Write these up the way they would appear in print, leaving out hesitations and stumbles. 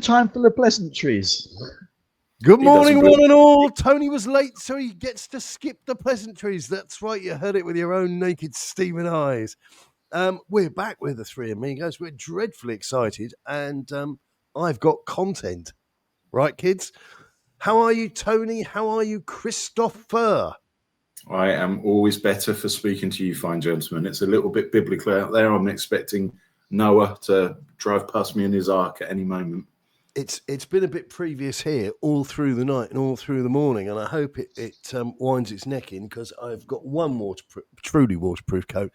time for the pleasantries. Good morning, one and all. Tony was late, so he gets to skip the pleasantries. That's right, you heard it with your own naked steaming eyes. We're back with the three amigos. We're dreadfully excited, and I've got content. Right, kids? How are you, Tony? How are you, Christopher? I am always better for speaking to you, fine gentlemen. It's a little bit biblical out there. I'm expecting Noah to drive past me in his ark at any moment. It's been a bit previous here all through the night and all through the morning, and I hope it winds its neck in, because I've got one truly waterproof coat,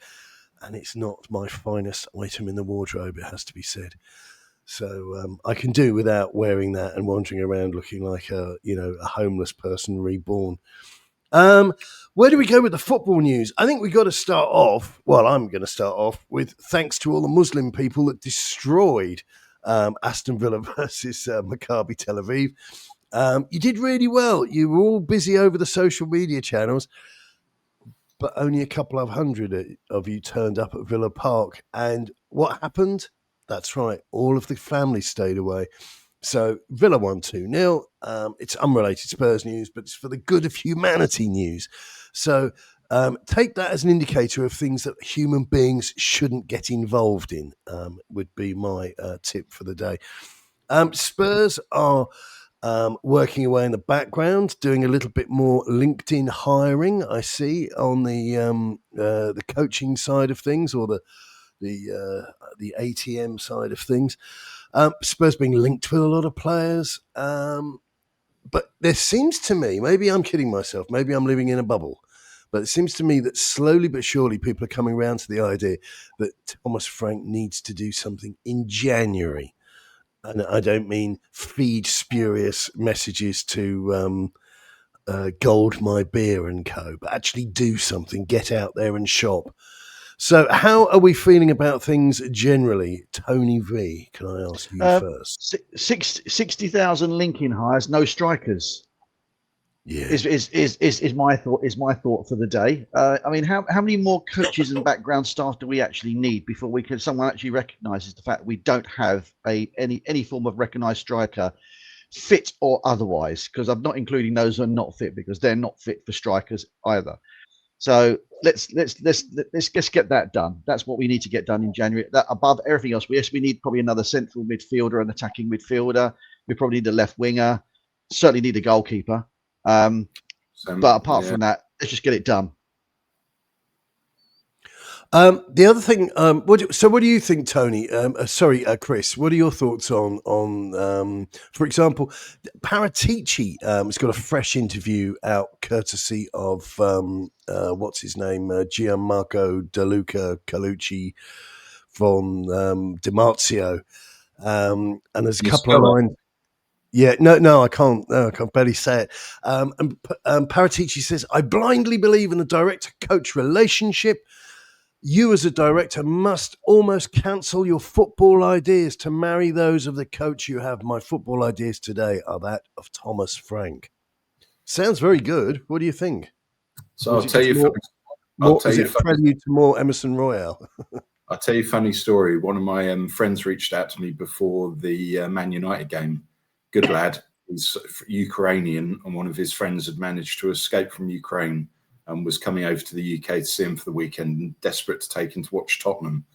and it's not my finest item in the wardrobe, it has to be said. So I can do without wearing that and wandering around looking like a homeless person reborn. Where do we go with the football news? I think we got to start off. Well, I'm going to start off with thanks to all the Muslim people that destroyed Aston Villa versus Maccabi Tel Aviv. You did really well. You were all busy over the social media channels, but only a couple of hundred of you turned up at Villa Park. And what happened? That's right. All of the family stayed away. So Villa won 2-0. It's unrelated Spurs news, but it's for the good of humanity news. So take that as an indicator of things that human beings shouldn't get involved in, would be my tip for the day. Spurs are working away in the background, doing a little bit more LinkedIn hiring, I see, on the coaching side of things, or the ATM side of things. Spurs being linked with a lot of players. But there seems to me, maybe I'm kidding myself, maybe I'm living in a bubble, but it seems to me that slowly but surely people are coming around to the idea that Thomas Frank needs to do something in January. And I don't mean feed spurious messages to Gold My Beer and Co., but actually do something, get out there and shop. So how are we feeling about things generally? Tony V, can I ask you first? 60,000 linking hires, no strikers. Yeah, is my thought. Is my thought for the day. I mean, how many more coaches and background staff do we actually need before someone actually recognises the fact that we don't have any form of recognised striker, fit or otherwise? Because I'm not including those who are not fit, because they're not fit for strikers either. So let's get that done. That's what we need to get done in January. That above everything else, we need probably another central midfielder, an attacking midfielder. We probably need a left winger. Certainly need a goalkeeper. But apart from that, let's just get it done. The other thing, what do you think, Tony? Chris, what are your thoughts on for example, Paratici has got a fresh interview out courtesy of, what's his name, Gianmarco De Luca Calucci von Di and there's a couple of lines. Yeah, no, I can't. No, I can barely say it. And Paratici says, "I blindly believe in the director-coach relationship. You as a director must almost cancel your football ideas to marry those of the coach you have. My football ideas today are that of Thomas Frank." Sounds very good. What do you think? So I'll tell you, is it a prelude to more Emerson Royale? I'll tell you a funny story. One of my friends reached out to me before the Man United game. Good lad. He's Ukrainian, and one of his friends had managed to escape from Ukraine and was coming over to the UK to see him for the weekend, and desperate to take him to watch Tottenham.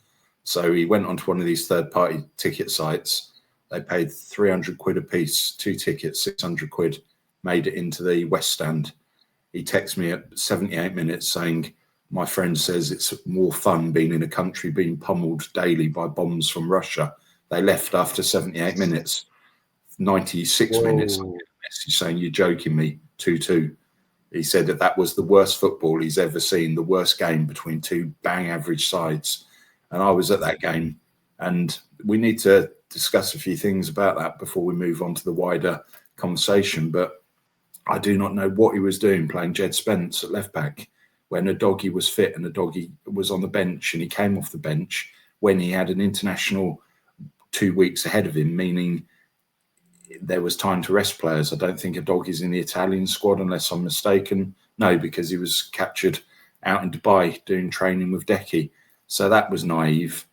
So he went onto one of these third-party ticket sites. They paid 300 quid a piece, 2 tickets, 600 quid, made it into the West Stand. He texted me at 78 minutes saying, "My friend says it's more fun being in a country being pummeled daily by bombs from Russia." They left after 78 minutes. 96 minutes, I get a message saying, "You're joking me, 2-2. He said that was the worst football he's ever seen, the worst game between two bang average sides. And I was at that game, and we need to discuss a few things about that before we move on to the wider conversation. But I do not know what he was doing playing Jed Spence at left back when Udogie was fit and Udogie was on the bench, and he came off the bench when he had an international 2 weeks ahead of him, meaning there was time to rest players. I don't think Udogie's in the Italian squad unless I'm mistaken. No, because he was captured out in Dubai doing training with Decky. So that was naive.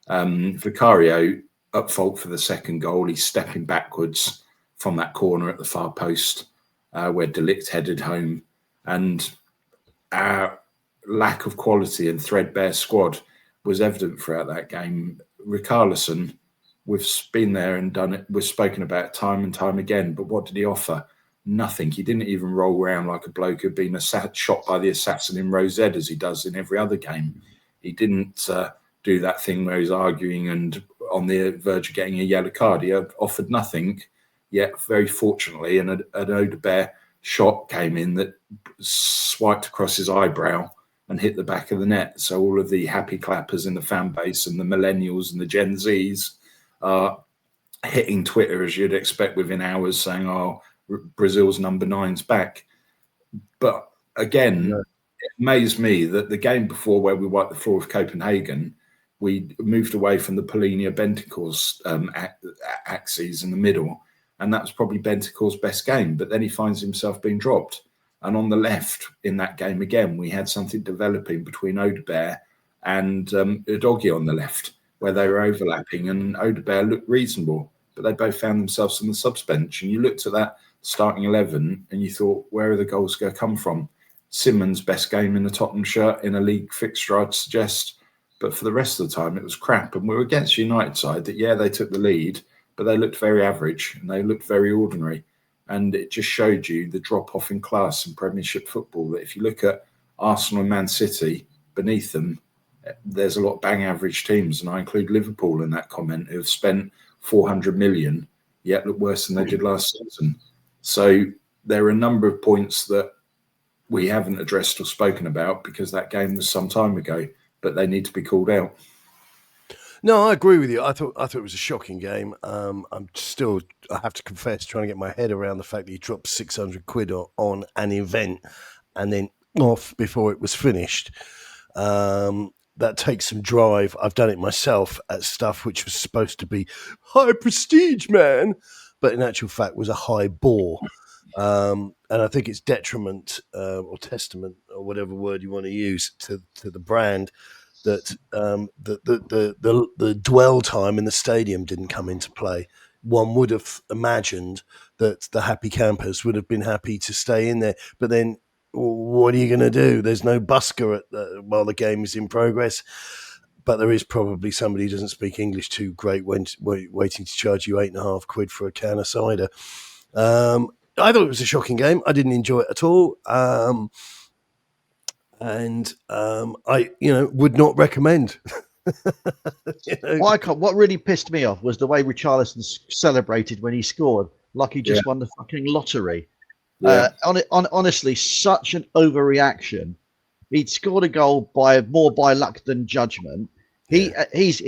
Vicario, at fault for the second goal. He's stepping backwards from that corner at the far post where De Ligt headed home. And our lack of quality and threadbare squad was evident throughout that game. Richarlison, we've been there and done it. We've spoken about it time and time again. But what did he offer? Nothing. He didn't even roll around like a bloke who'd been shot by the assassin in Rose Ed, as he does in every other game. He didn't do that thing where he's arguing and on the verge of getting a yellow card. He offered nothing, yet very fortunately, an Odebear shot came in that swiped across his eyebrow and hit the back of the net. So all of the happy clappers in the fan base and the millennials and the Gen Zs are hitting Twitter, as you'd expect, within hours, saying, oh, Brazil's number 9's back. But again, it amazed me that the game before, where we wiped the floor with Copenhagen, we moved away from the Polinia Bentecourt's axes in the middle, and that was probably Bentecourt's best game. But then he finds himself being dropped. And on the left in that game again, we had something developing between Odebear and Udogie on the left, where they were overlapping, and Odebear looked reasonable, but they both found themselves on the subs bench. And you looked at that starting 11 and you thought, where are the goals going to come from? Simmons' best game in the Tottenham shirt in a league fixture, I'd suggest. But for the rest of the time, it was crap. And we were against United side that, yeah, they took the lead, but they looked very average and they looked very ordinary. And it just showed you the drop-off in class in Premiership football. That if you look at Arsenal and Man City, beneath them, there's a lot of bang average teams. And I include Liverpool in that comment, who have spent 400 million, yet look worse than they did last season. So there are a number of points that we haven't addressed or spoken about because that game was some time ago, but they need to be called out. No, I agree with you. I thought it was a shocking game. I'm still, I have to confess, trying to get my head around the fact that he dropped 600 quid on an event and then off before it was finished. That takes some drive. I've done it myself at stuff which was supposed to be high prestige, man, but in actual fact was a high bore. And I think it's detriment or testament or whatever word you want to use to the brand that the dwell time in the stadium didn't come into play. One would have imagined that the happy campers would have been happy to stay in there, but then what are you going to do? There's no busker while the game is in progress, but there is probably somebody who doesn't speak English too great waiting to charge you £8.50 for a can of cider. I thought it was a shocking game. I didn't enjoy it at all. And I, would not recommend. What really pissed me off was the way Richarlison celebrated when he scored, like he just won the fucking lottery. Yeah. Honestly, such an overreaction. He'd scored a goal more by luck than judgment. He does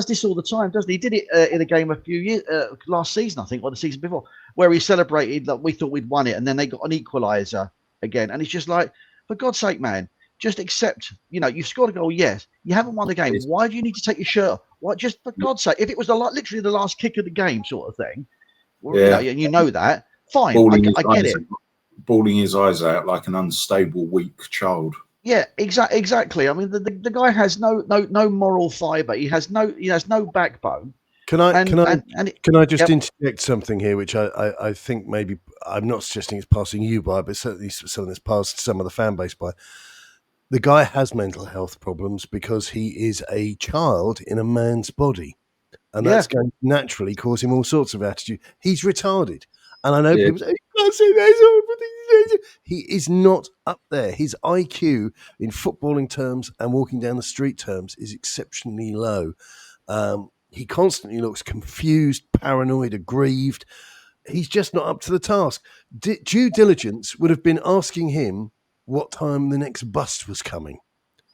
this all the time, doesn't he? He did it in a game a few years last season, I think, or the season before, where he celebrated that we thought we'd won it, and then they got an equaliser again, and it's just like, for God's sake, man, just accept. You've scored a goal. Yes, you haven't won the game. Why do you need to take your shirt off? Why? Just for God's sake, if it was literally the last kick of the game, sort of thing, and you know that, fine. I get it. Bawling his eyes out like an unstable, weak child. Yeah, exactly. I mean, the guy has no moral fibre. He has no backbone. Can I just interject something here, which I think maybe I'm not suggesting it's passing you by, but certainly something that's passed some of the fan base by. The guy has mental health problems because he is a child in a man's body, and that's going to naturally cause him all sorts of attitude. He's retarded, and I know people say, "You can't say that." He is not up there. His IQ in footballing terms and walking down the street terms is exceptionally low. He constantly looks confused, paranoid, aggrieved. He's just not up to the task. Due diligence would have been asking him what time the next bus was coming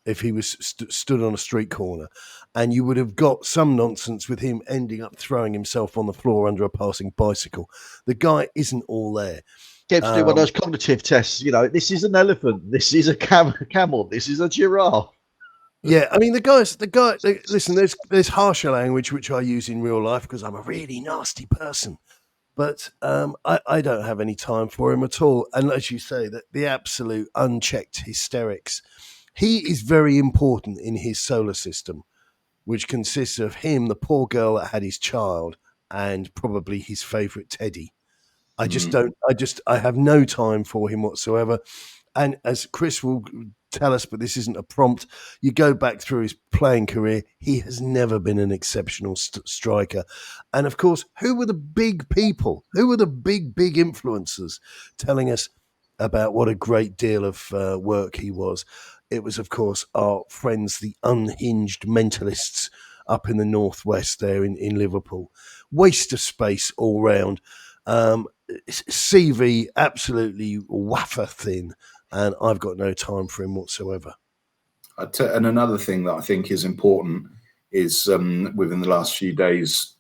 if he was stood on a street corner. And you would have got some nonsense with him ending up throwing himself on the floor under a passing bicycle. The guy isn't all there. Get to do one of those cognitive tests. This is an elephant. This is a camel. This is a giraffe. Yeah, I mean, listen, there's harsher language which I use in real life because I'm a really nasty person. But I don't have any time for him at all. And as you say, that the absolute unchecked hysterics. He is very important in his solar system. which consists of him, the poor girl that had his child, and probably his favourite teddy. I have no time for him whatsoever. And as Chris will tell us, but this isn't a prompt, you go back through his playing career, he has never been an exceptional striker. And of course, who were the big people? Who were the big influencers telling us about what a great deal of work he was? It was, of course, our friends, the unhinged mentalists up in the northwest there in Liverpool. Waste of space all round. CV absolutely wafer thin, and I've got no time for him whatsoever. And another thing that I think is important is within the last few days,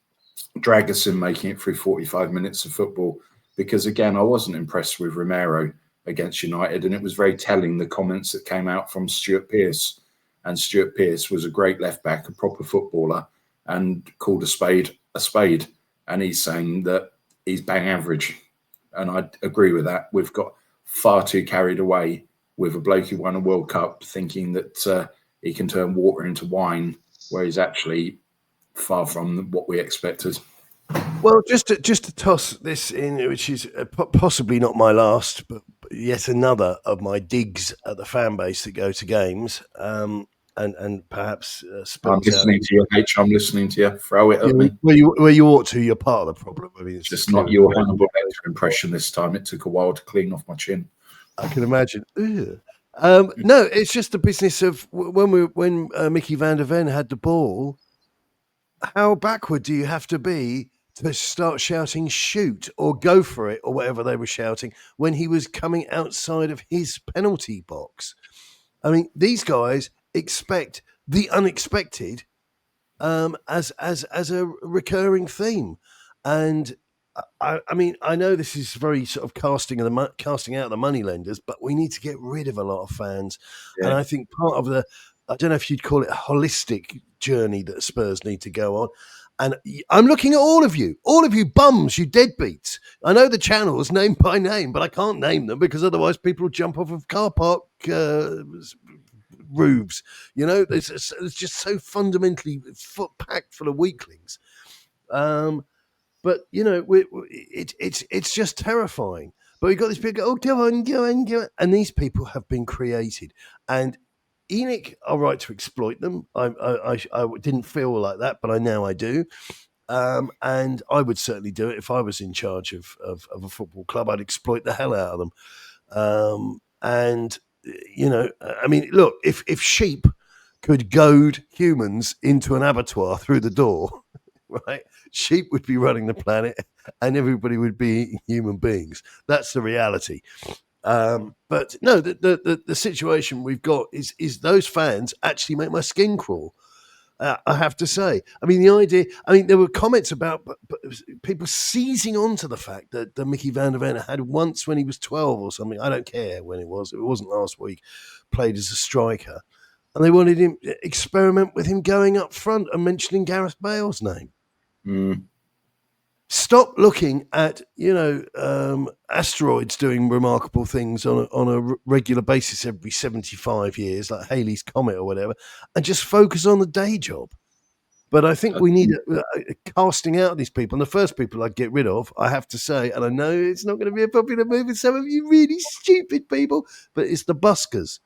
Dragusin making it through 45 minutes of football, because again, I wasn't impressed with Romero against United, and it was very telling, the comments that came out from Stuart Pearce. And Stuart Pearce was a great left back, a proper footballer, and called a spade. And he's saying that he's bang average. And I agree with that. We've got far too carried away with a bloke who won a World Cup thinking that he can turn water into wine, where he's actually far from what we expected. Well, just to toss this in, which is possibly not my last, but yet another of my digs at the fan base that go to games, and perhaps I'm listening to you, H. I'm listening to you. Throw it at me. Where you ought to. You're part of the problem. I mean, it's just not your Hannibal Lecter impression this time. It took a while to clean off my chin. I can imagine. No, it's just the business of when Mickey van der Ven had the ball. How backward do you have to be to start shouting shoot or go for it or whatever they were shouting when he was coming outside of his penalty box? I mean, these guys expect the unexpected as a recurring theme. And I mean, I know this is very sort of casting out the moneylenders, but we need to get rid of a lot of fans. Yeah. And I think part of I don't know if you'd call it a holistic journey that Spurs need to go on. And I'm looking at all of you bums, you deadbeats. I know the channels name by name, but I can't name them because otherwise people will jump off of car park roofs. You know, it's just so fundamentally packed full of weaklings. But you know, it's just terrifying. But we've got these people. Oh, go on, and these people have been created. And ENIC are right to exploit them. I didn't feel like that, but now I do. And I would certainly do it if I was in charge of a football club. I'd exploit the hell out of them. And you know, I mean, look, if sheep could goad humans into an abattoir through the door, right? Sheep would be running the planet and everybody would be eating human beings. That's the reality. But no, the situation we've got is those fans actually make my skin crawl. I have to say. I mean, the idea, there were comments about people seizing onto the fact that Mickey van der Ven had once when he was 12 or something. I don't care when it was. It wasn't last week. Played as a striker. And they wanted him to experiment with him going up front and mentioning Gareth Bale's name. Mm. Stop looking at, asteroids doing remarkable things on a regular basis every 75 years, like Halley's Comet or whatever, and just focus on the day job. But I think we need a casting out of these people. And the first people I'd get rid of, I have to say, and I know it's not going to be a popular move with some of you really stupid people, but it's the buskers.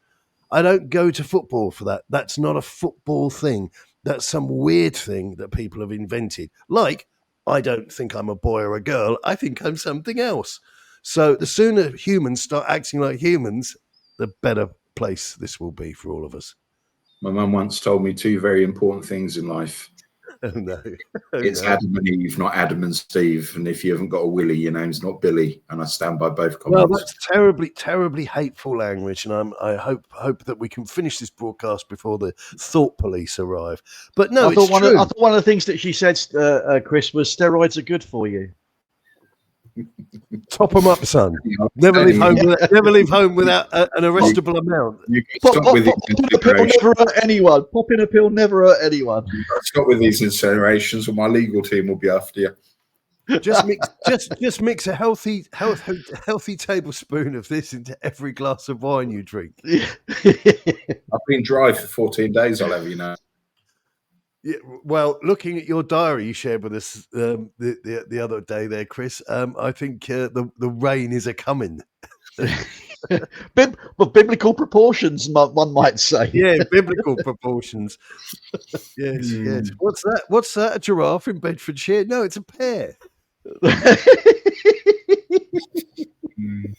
I don't go to football for that. That's not a football thing. That's some weird thing that people have invented. Like, I don't think I'm a boy or a girl. I think I'm something else. So the sooner humans start acting like humans, the better place this will be for all of us. My mum once told me two very important things in life. Oh, no. It's Adam and Eve, not Adam and Steve. And if you haven't got a Willie, your name's not Billy. And I stand by both comments. Well, that's terribly, terribly hateful language. And I hope that we can finish this broadcast before the thought police arrive. But no, I thought one of the things that she said, Chris, was steroids are good for you. Top them up, son. Never leave home without an arrestable amount. Popping a pill never hurt anyone. Popping a pill never hurt anyone. Stop with these incinerations, or my legal team will be after you. Just mix a healthy tablespoon of this into every glass of wine you drink. I've been dry for 14 days. I'll have you know. Yeah, well, looking at your diary you shared with us the other day there, Chris, I think the rain is a coming. Biblical proportions, one might say. Yeah, biblical proportions. Yes, yes. Mm. What's that? What's that? A giraffe in Bedfordshire? No, it's a pear. Mm.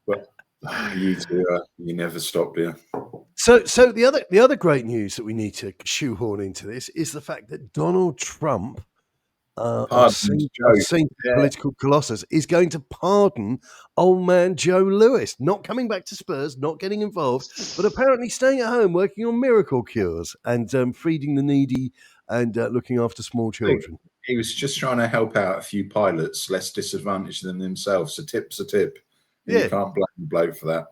But you two, you never stop, do you? So the other great news that we need to shoehorn into this is the fact that Donald Trump, our Pardon, saint yeah. political colossus, is going to pardon old man Joe Lewis, not coming back to Spurs, not getting involved, but apparently staying at home working on miracle cures and feeding the needy and looking after small children. He was just trying to help out a few pilots less disadvantaged than himself. So tip's a tip. And Yeah. You can't blame the bloke for that.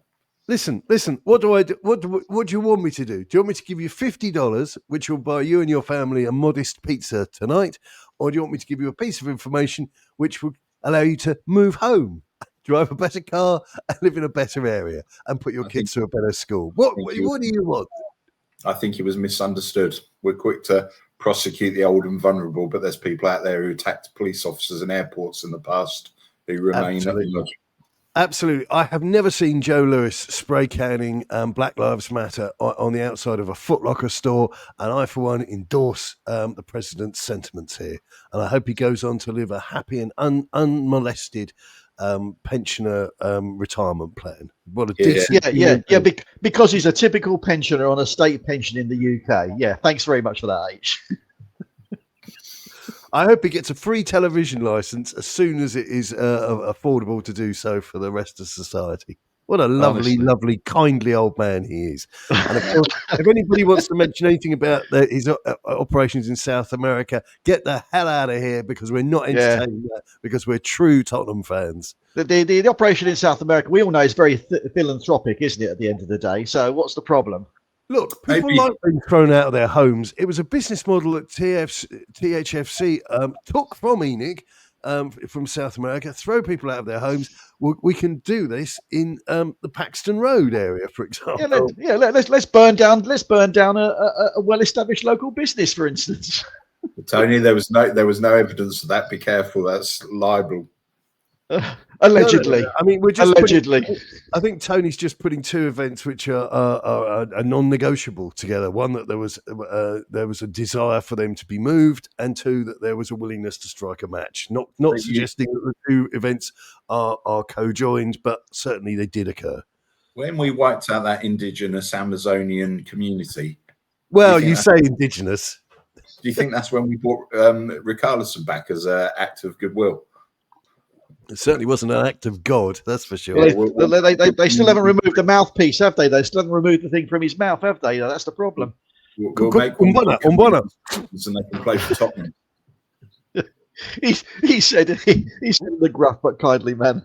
Listen. What do I do? What do you want me to do? Do you want me to give you $50, which will buy you and your family a modest pizza tonight, or do you want me to give you a piece of information which will allow you to move home, drive a better car, and live in a better area, and put your kids to a better school? What do you want? I think he was misunderstood. We're quick to prosecute the old and vulnerable, but there's people out there who attacked police officers in airports in the past who remain Absolutely. Absolutely. I have never seen Joe Lewis spray canning Black Lives Matter on the outside of a Foot Locker store. And I, for one, endorse the president's sentiments here. And I hope he goes on to live a happy and unmolested pensioner retirement plan. What a decent because he's a typical pensioner on a state pension in the UK. Yeah, thanks very much for that, H. I hope he gets a free television license as soon as it is affordable to do so for the rest of society. What a lovely, lovely, kindly old man he is. And of course, if anybody wants to mention anything about his operations in South America, get the hell out of here, because we're not entertaining that, because we're true Tottenham fans. The operation in South America, we all know, is very philanthropic, isn't it, at the end of the day? So what's the problem? Look, people like being thrown out of their homes. It was a business model that THFC took from ENIC, from South America, throw people out of their homes. We can do this in the Paxton Road area, for example. Let's burn down a well-established local business, for instance. Tony, there was no evidence of that. Be careful, that's libel. Allegedly. No. I mean, we're just allegedly. I think Tony's just putting two events which are non-negotiable together. One, that there was a desire for them to be moved, and two, that there was a willingness to strike a match. Not suggesting that the two events are co-joined, but certainly they did occur. When we wiped out that indigenous Amazonian community, well, you say indigenous. Do you think that's when we brought Richarlison back as an act of goodwill? It certainly wasn't an act of God, that's for sure. They still haven't removed the mouthpiece, have they? They still haven't removed the thing from his mouth, have they? That's the problem. We'll make Umbana. And they can play for Tottenham. he said in the gruff but kindly manner.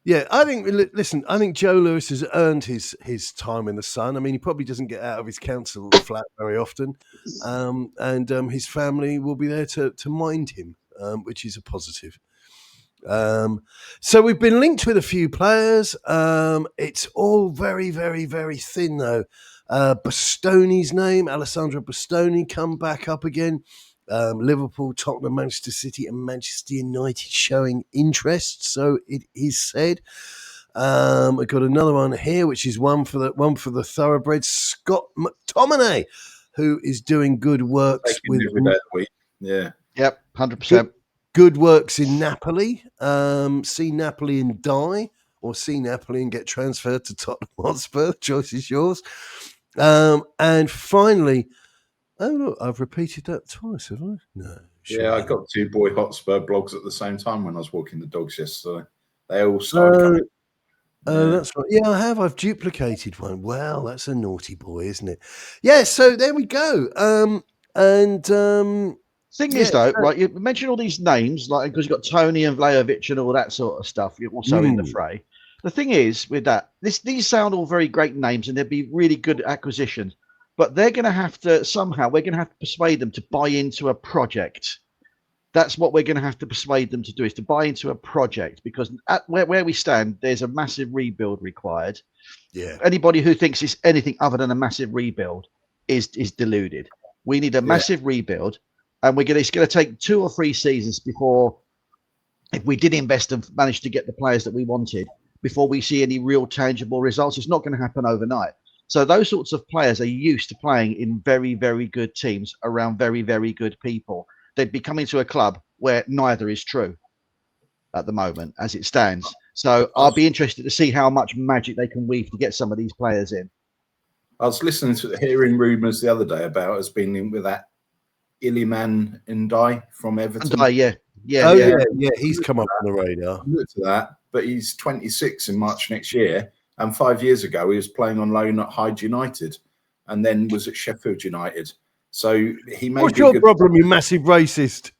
Yeah, I think Joe Lewis has earned his time in the sun. I mean, he probably doesn't get out of his council flat very often, and his family will be there to mind him, which is a positive. So we've been linked with a few players. It's all very, very, very thin, though. Bastoni's name, Alessandro Bastoni, come back up again. Liverpool, Tottenham, Manchester City, and Manchester United showing interest. So it is said. I've got another one here, which is one for the thoroughbreds, Scott McTominay, who is doing good works with. Yeah. Yep, 100%. Good works in Napoli. See Napoli and die, or see Napoli and get transferred to Tottenham Hotspur. The choice is yours. And finally, oh look, I've repeated that twice, have I? No. Yeah, I got two Boy Hotspur blogs at the same time when I was walking the dogs yesterday. They all started coming. Oh, that's right. Yeah, I have. I've duplicated one. Well, that's a naughty boy, isn't it? Yeah. So there we go. Thing is, though, right? You mentioned all these names, like because you've got Tony and Vlahovic and all that sort of stuff. You're also in the fray. The thing is, with that, these sound all very great names, and they'd be really good acquisitions. But they're going to have to somehow. We're going to have to persuade them to buy into a project. That's what we're going to have to persuade them to do, is to buy into a project, because at where we stand, there's a massive rebuild required. Yeah. Anybody who thinks it's anything other than a massive rebuild is deluded. We need a massive rebuild, and it's going to take 2 or 3 seasons before, if we did invest and manage to get the players that we wanted, before we see any real tangible results. It's not going to happen overnight. So those sorts of players are used to playing in very, very good teams around very, very good people. They'd be coming to a club where neither is true at the moment as it stands. So I'll be interested to see how much magic they can weave to get some of these players in. I was hearing rumours the other day about us being in with that Iliman Ndiaye from Everton. Yeah. He's come up on the radar. I looked at that, but he's 26 in March next year, and 5 years ago he was playing on loan at Hyde United, and then was at Sheffield United. So he may. What's your problem, you massive racist?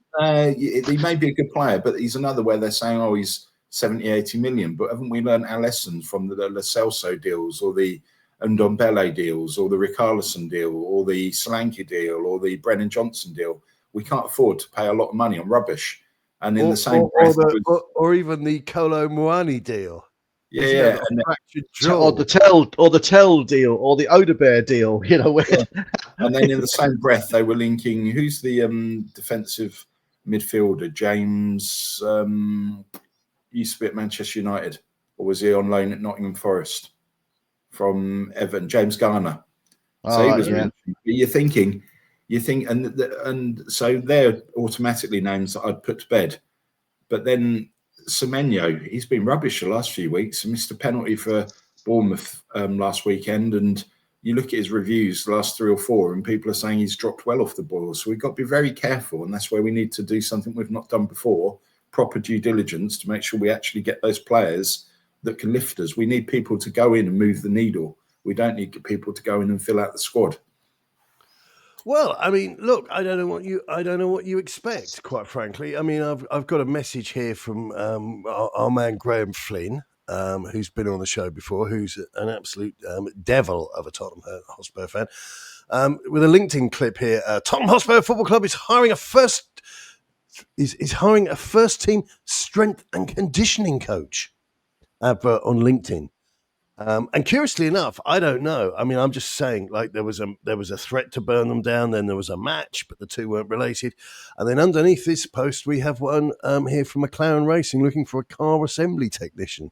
He may be a good player, but he's another where they're saying, oh, he's 70, 80 million. But haven't we learned our lessons from the Lo Celso deals, or the Ndombele deals, or the Richarlison deal, or the Solanke deal, or the Brennan Johnson deal? We can't afford to pay a lot of money on rubbish. And in the same breath, or even the Kolo Muani deal. Yeah, or the Tell deal, or the Odebear deal, you know. And then in the same breath, they were linking, who's the defensive midfielder? James used to be at Manchester United, or was he on loan at Nottingham Forest from Everton? James Garner. So he was mentioned. You think, and so they're automatically names that I'd put to bed. But then Semenyo, he's been rubbish the last few weeks. He missed a penalty for Bournemouth last weekend, and you look at his reviews the last 3 or 4, and people are saying he's dropped well off the boil. So we've got to be very careful, and that's where we need to do something we've not done before, proper due diligence to make sure we actually get those players that can lift us. We need people to go in and move the needle. We don't need people to go in and fill out the squad. Well, I mean, look, I don't know what you expect, quite frankly. I mean, I've got a message here from our man Graham Flynn, who's been on the show before, who's an absolute devil of a Tottenham Hotspur fan, with a LinkedIn clip here. Tottenham Hotspur Football Club is hiring a first team strength and conditioning coach. Advert on LinkedIn. And curiously enough, I don't know. I mean, I'm just saying, like, there was a threat to burn them down. Then there was a match, but the two weren't related. And then underneath this post, we have one here from McLaren Racing looking for a car assembly technician.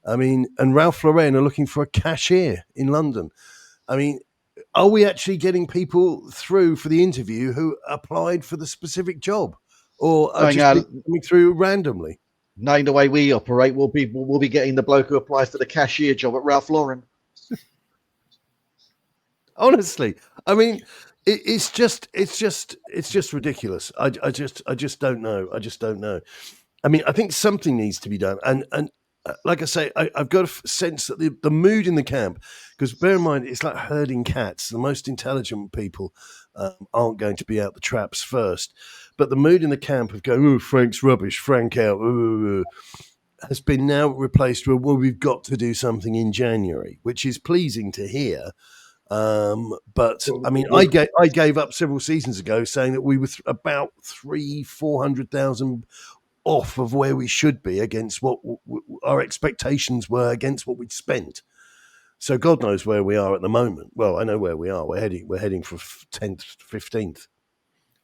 I mean, and Ralph Lauren are looking for a cashier in London. I mean, are we actually getting people through for the interview who applied for the specific job, or are just coming through randomly? Knowing the way we operate, we'll be getting the bloke who applies for the cashier job at Ralph Lauren. Honestly, I mean, it's just ridiculous. I just don't know. I mean, I think something needs to be done, and like I say, I've got a sense that the mood in the camp, because bear in mind, it's like herding cats. The most intelligent people aren't going to be out the traps first. But the mood in the camp of going, oh, Frank's rubbish, Frank out, has been now replaced with, well, we've got to do something in January, which is pleasing to hear. But I mean, I gave up several seasons ago saying that we were about 400,000 off of where we should be against what our expectations were against what we'd spent. So God knows where we are at the moment. Well, I know where we are. We're heading for 10th, 15th.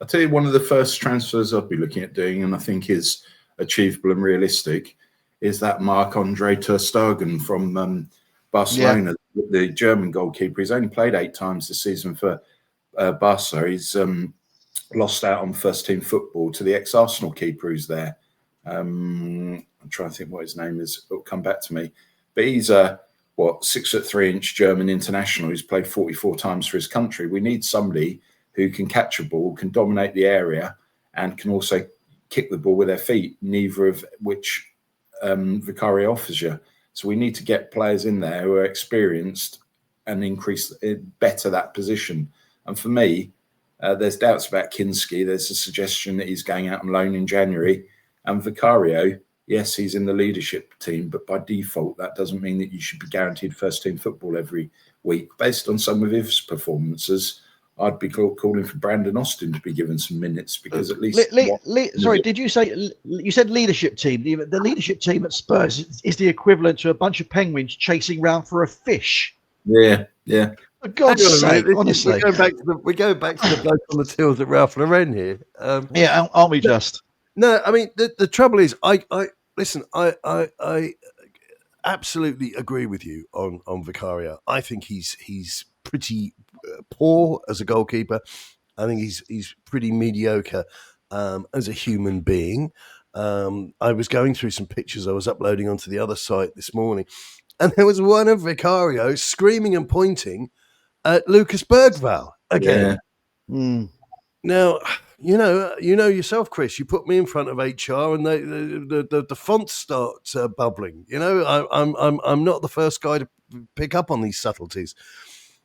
I'll tell you, one of the first transfers I'll be looking at doing, and I think is achievable and realistic, is that Marc-Andre ter Stegen from Barcelona, the German goalkeeper. He's only played 8 times this season for Barca. He's lost out on first-team football to the ex-Arsenal keeper who's there. I'm trying to think what his name is. It'll come back to me. But he's a 6'3" German international who's played 44 times for his country. We need somebody who can catch a ball, can dominate the area, and can also kick the ball with their feet, neither of which Vicario offers you. So we need to get players in there who are experienced and better that position. And for me, there's doubts about Kinski. There's a suggestion that he's going out on loan in January. And Vicario, yes, he's in the leadership team, but by default, that doesn't mean that you should be guaranteed first-team football every week. Based on some of his performances, I'd be calling for Brandon Austin to be given some minutes, because at least... Sorry, did you say... You said leadership team. The leadership team at Spurs is the equivalent to a bunch of penguins chasing round for a fish. Yeah. For God's Hang on a sake, minute, honestly. we're going back to the bloke on the tills at Ralph Lauren here. Yeah, aren't we just? No, I mean the trouble is, I listen. I absolutely agree with you on Vicario. I think he's pretty poor as a goalkeeper. I think he's pretty mediocre as a human being. I was going through some pictures I was uploading onto the other site this morning, and there was one of Vicario screaming and pointing at Lucas Bergvall again. Yeah. Mm. Now, you know yourself, Chris. You put me in front of HR, and the fonts start bubbling. You know, I'm not the first guy to pick up on these subtleties,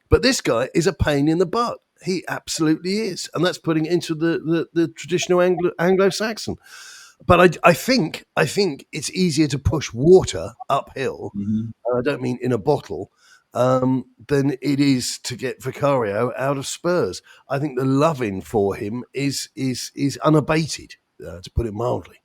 but this guy is a pain in the butt. He absolutely is, and that's putting it into the traditional Anglo-Saxon. But I think it's easier to push water uphill. Mhm. And I don't mean in a bottle. Than it is to get Vicario out of Spurs. I think the loving for him is unabated, to put it mildly.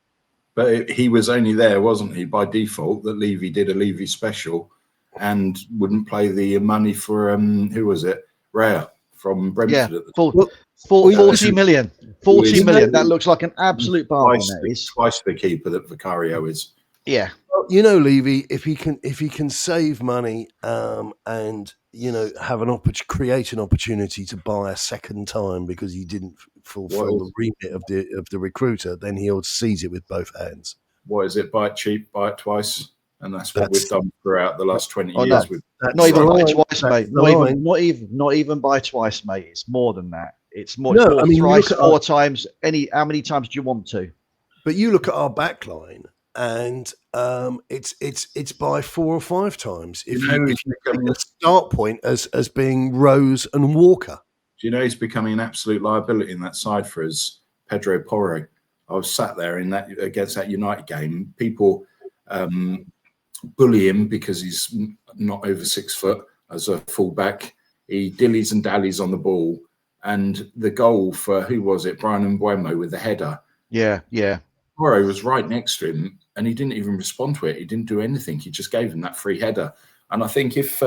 But he was only there, wasn't he, by default, that Levy did a Levy special and wouldn't play the money for, who was it? Raya from Brentford Yeah, at the time. Well, 40 million. 40 is- million. That looks like an absolute bargain. Twice the keeper that Vicario is. Yeah. you know, Levy, if he can save money and have create an opportunity to buy a second time because he didn't fulfil the remit of the recruiter, then he'll seize it with both hands. What is it? Buy it cheap, buy it twice. And that's what we've done throughout the last 20 Oh, years. no. Not even buy twice, mate. Not even buy twice, mate. It's more than that. It's more. No, I mean, thrice, four times. How many times do you want to? But you look at our back line, and it's by 4 or 5 times. If you take the start point as being Rose and Walker. Do you know he's becoming an absolute liability in that side for us, Pedro Porro? I was sat there in that against that United game. People bully him because he's not over 6 foot as a fullback. He dillies and dallies on the ball, and the goal for who was it? Brian Mbuemo with the header. Yeah. Porro was right next to him, and he didn't even respond to it. He didn't do anything. He just gave him that free header. And I think if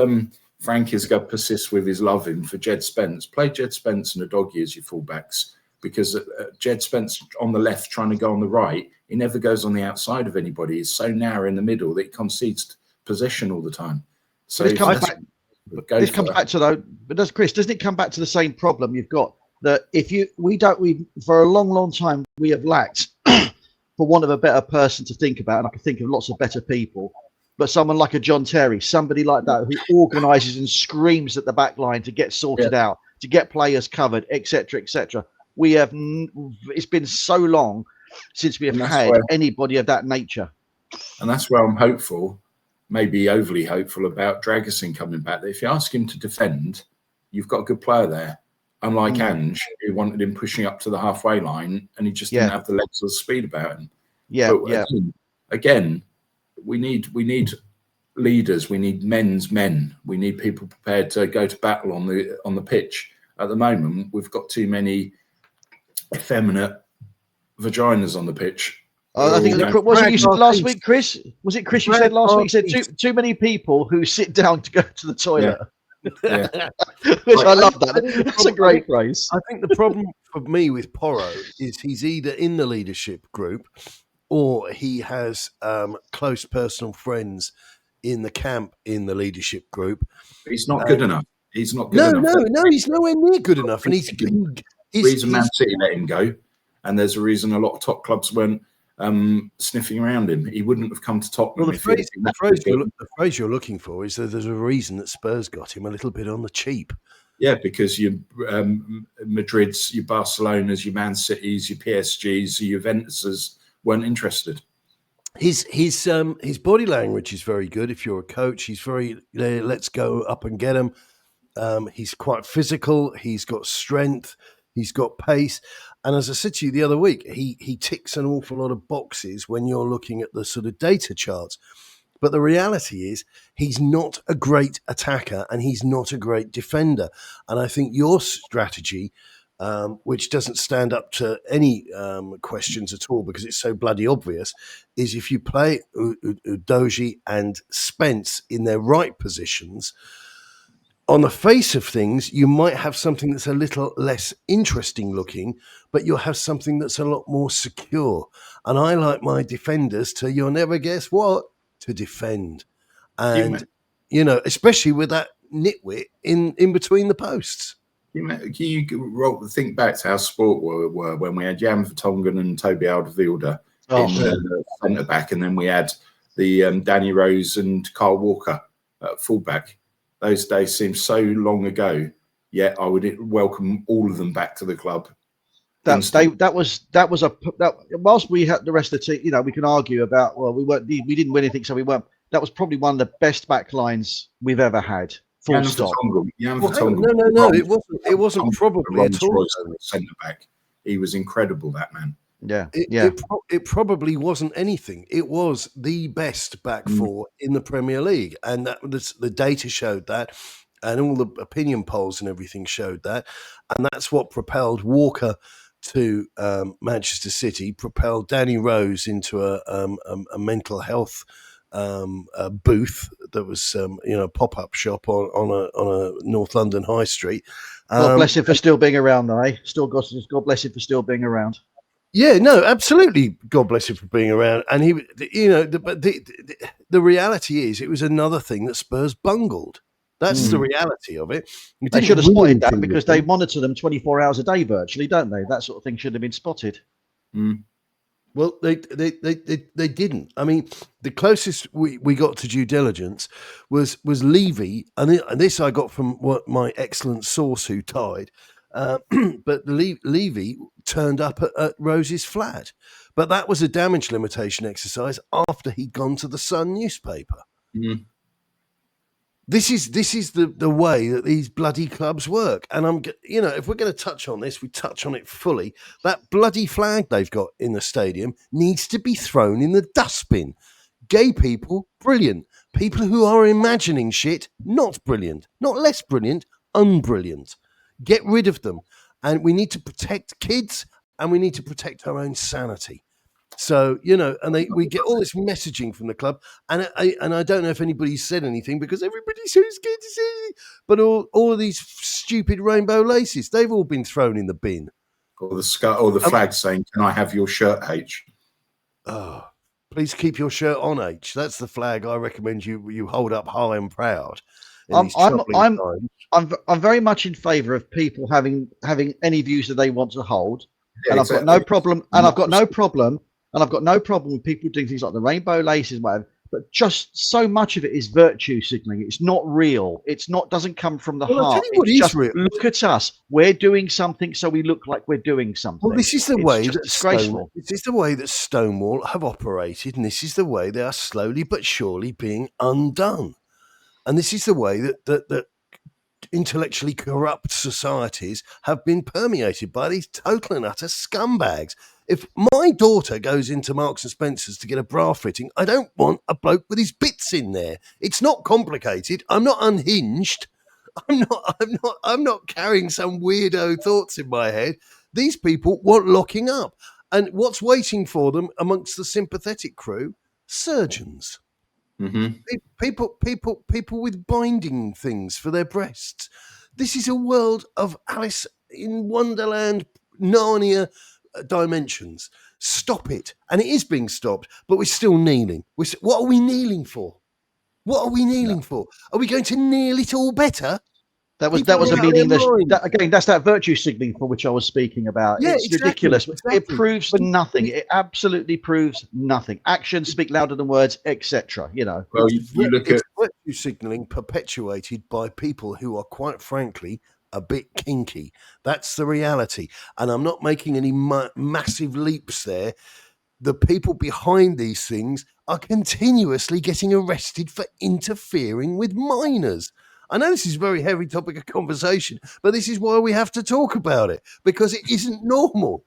Frank is going to persist with his loving for Jed Spence, play Jed Spence and Udogie as your fullbacks, because Jed Spence on the left trying to go on the right, he never goes on the outside of anybody. He's so narrow in the middle that he concedes possession all the time. So this comes back to though, but doesn't it come back to the same problem you've got, that we for a long time we have lacked, for want of a better person to think about, and I can think of lots of better people, but someone like a John Terry, somebody like that who organises and screams at the back line to get sorted out, to get players covered, etc., etc. It's been so long since we have had anybody of that nature. And that's where I'm hopeful, maybe overly hopeful, about Dragusin coming back. If you ask him to defend, you've got a good player there. Unlike Ange, who wanted him pushing up to the halfway line, and he just didn't have the legs or the speed about him. Again, we need leaders. We need men's men. We need people prepared to go to battle on the pitch. At the moment, we've got too many effeminate vaginas on the pitch. I think was it you said last week, Chris? Was it Chris you said last week? You said too many people who sit down to go to the toilet. Yeah. Which I love that. That's a great phrase. I think the problem for me with Porro is he's either in the leadership group or he has close personal friends in the camp in the leadership group. He's not good enough. He's not good enough. No, he's nowhere near good enough. And he's reason Man City let him go, and there's a reason a lot of top clubs weren't sniffing around him. He wouldn't have come to Tottenham. Well, the phrase you're looking for is that there's a reason that Spurs got him a little bit on the cheap. Yeah, because your Madrids, your Barcelonas, your Man Cities, your PSGs, your Juventuses weren't interested. His body language is very good. If you're a coach, he's very let's go up and get him. He's quite physical. He's got strength. He's got pace. And as I said to you the other week, he ticks an awful lot of boxes when you're looking at the sort of data charts. But the reality is he's not a great attacker and he's not a great defender. And I think your strategy, which doesn't stand up to any questions at all because it's so bloody obvious, is if you play Udogie and Spence in their right positions, on the face of things, you might have something that's a little less interesting looking, but you'll have something that's a lot more secure. And I like my defenders to, you'll never guess what, to defend. And, especially with that nitwit in between the posts. Can you think back to how Sport were when we had Jan Vertonghen and Toby Alderweireld in centre back, and then we had the Danny Rose and Carl Walker at fullback. Those days seem so long ago. Yet I would welcome all of them back to the club. Whilst we had the rest of the team, we can argue about, well, we didn't win anything, so we weren't. That was probably one of the best back lines we've ever had. Full stop. No, it wasn't probably at all. Centre back, he was incredible. That man. It probably wasn't anything. It was the best back four in the Premier League, and the data showed that, and all the opinion polls and everything showed that, and that's what propelled Walker to Manchester City, propelled Danny Rose into a mental health a booth that was a pop-up shop on a North London high street. God bless him for still being around, though. God bless him for still being around. Yeah, no, absolutely. God bless him for being around. And he, but the reality is, it was another thing that Spurs bungled. That's the reality of it. They should have spotted that, because they monitor them 24 hours a day virtually, don't they? That sort of thing should have been spotted. Well, they didn't. I mean, the closest we got to due diligence was Levy, and this I got from my excellent source who tied. But Levy turned up at Rose's flat, but that was a damage limitation exercise after he'd gone to the Sun newspaper. This is the way that these bloody clubs work. And if we're going to touch on this, we touch on it fully. That bloody flag they've got in the stadium needs to be thrown in the dustbin. Gay people, brilliant. People who are imagining shit, not brilliant. Not less brilliant, unbrilliant. Get rid of them. And we need to protect kids, and we need to protect our own sanity. So, we get all this messaging from the club, and I don't know if anybody's said anything, because everybody's so scared to say anything. But all of these stupid rainbow laces, they've all been thrown in the bin. Or the flag saying, "Can I have your shirt, H?" Oh, please keep your shirt on, H. That's the flag I recommend you hold up high and proud. I'm very much in favour of people having any views that they want to hold, and I've got no problem. And I've got no problem with people doing things like the rainbow laces, whatever. But just so much of it is virtue signaling. It's not real. Doesn't come from the heart. It's just, look at us. We're doing something, so we look like we're doing something. Well, this is the way that Stonewall have operated, and this is the way they are slowly but surely being undone. And this is the way that intellectually corrupt societies have been permeated by these total and utter scumbags. If my daughter goes into Marks and Spencer's to get a bra fitting, I don't want a bloke with his bits in there. It's not complicated. I'm not unhinged. I'm not carrying some weirdo thoughts in my head. These people want locking up. And what's waiting for them amongst the sympathetic crew? Surgeons. People with binding things for their breasts. This is a world of Alice in Wonderland, Narnia dimensions. Stop it. And it is being stopped, but we're still kneeling. What are we kneeling for? What are we kneeling for? Are we going to kneel it all better? That was a meaningless. That's that virtue signaling for which I was speaking about. Yeah, it's ridiculous. Exactly. It proves nothing. It absolutely proves nothing. Actions speak louder than words, etc. Well, you look at virtue signaling perpetuated by people who are, quite frankly, a bit kinky. That's the reality. And I'm not making any massive leaps there. The people behind these things are continuously getting arrested for interfering with minors. I know this is a very heavy topic of conversation, but this is why we have to talk about it, because it isn't normal.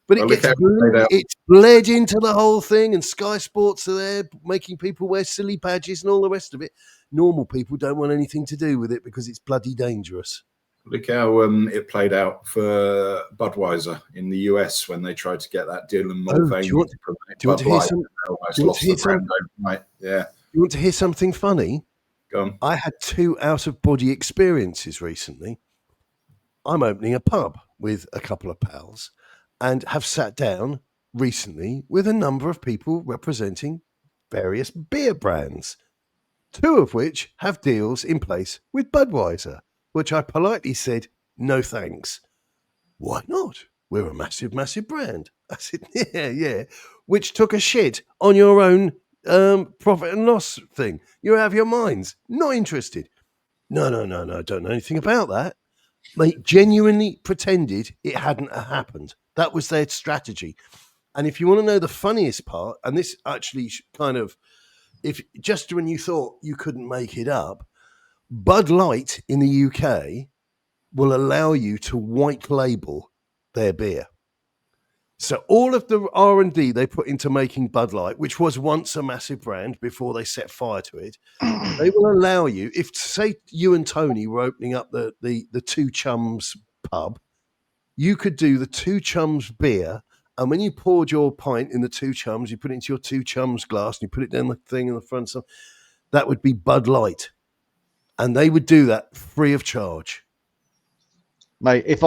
But it's bled into the whole thing, and Sky Sports are there making people wear silly badges and all the rest of it. Normal people don't want anything to do with it because it's bloody dangerous. Look how it played out for Budweiser in the US when they tried to get that Dylan Mulvaney to promote Bud Light. Do you want to hear something funny? Go on. I had 2 out-of-body experiences recently. I'm opening a pub with a couple of pals and have sat down recently with a number of people representing various beer brands, 2 of which have deals in place with Budweiser, which I politely said, no thanks. Why not? We're a massive, massive brand. I said, yeah, which took a shit on your own profit and loss thing. You have your minds. Not interested. No, I don't know anything about that. They genuinely pretended it hadn't happened. That was their strategy. And if you want to know the funniest part, and this actually kind of, if just when you thought you couldn't make it up, Bud Light in the UK will allow you to white label their beer. So all of the R&D they put into making Bud Light, which was once a massive brand before they set fire to it, they will allow you, if say you and Tony were opening up the Two Chums pub, you could do the Two Chums beer, and when you poured your pint in the Two Chums, you put it into your Two Chums glass and you put it down the thing in the front, so that would be Bud Light. And they would do that free of charge. Mate, if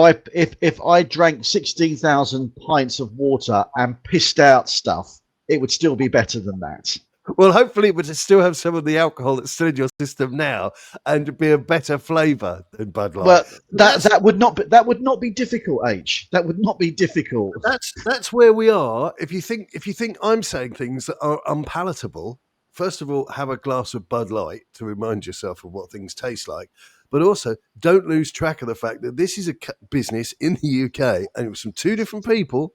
I drank 16,000 pints of water and pissed out stuff, it would still be better than that. Well, hopefully it would still have some of the alcohol that's still in your system now and be a better flavour than Bud Light. Well, that would not be difficult, H. That would not be difficult. That's where we are. If you think I'm saying things that are unpalatable, first of all, have a glass of Bud Light to remind yourself of what things taste like. But also, don't lose track of the fact that this is a business in the UK, and it was from 2 different people,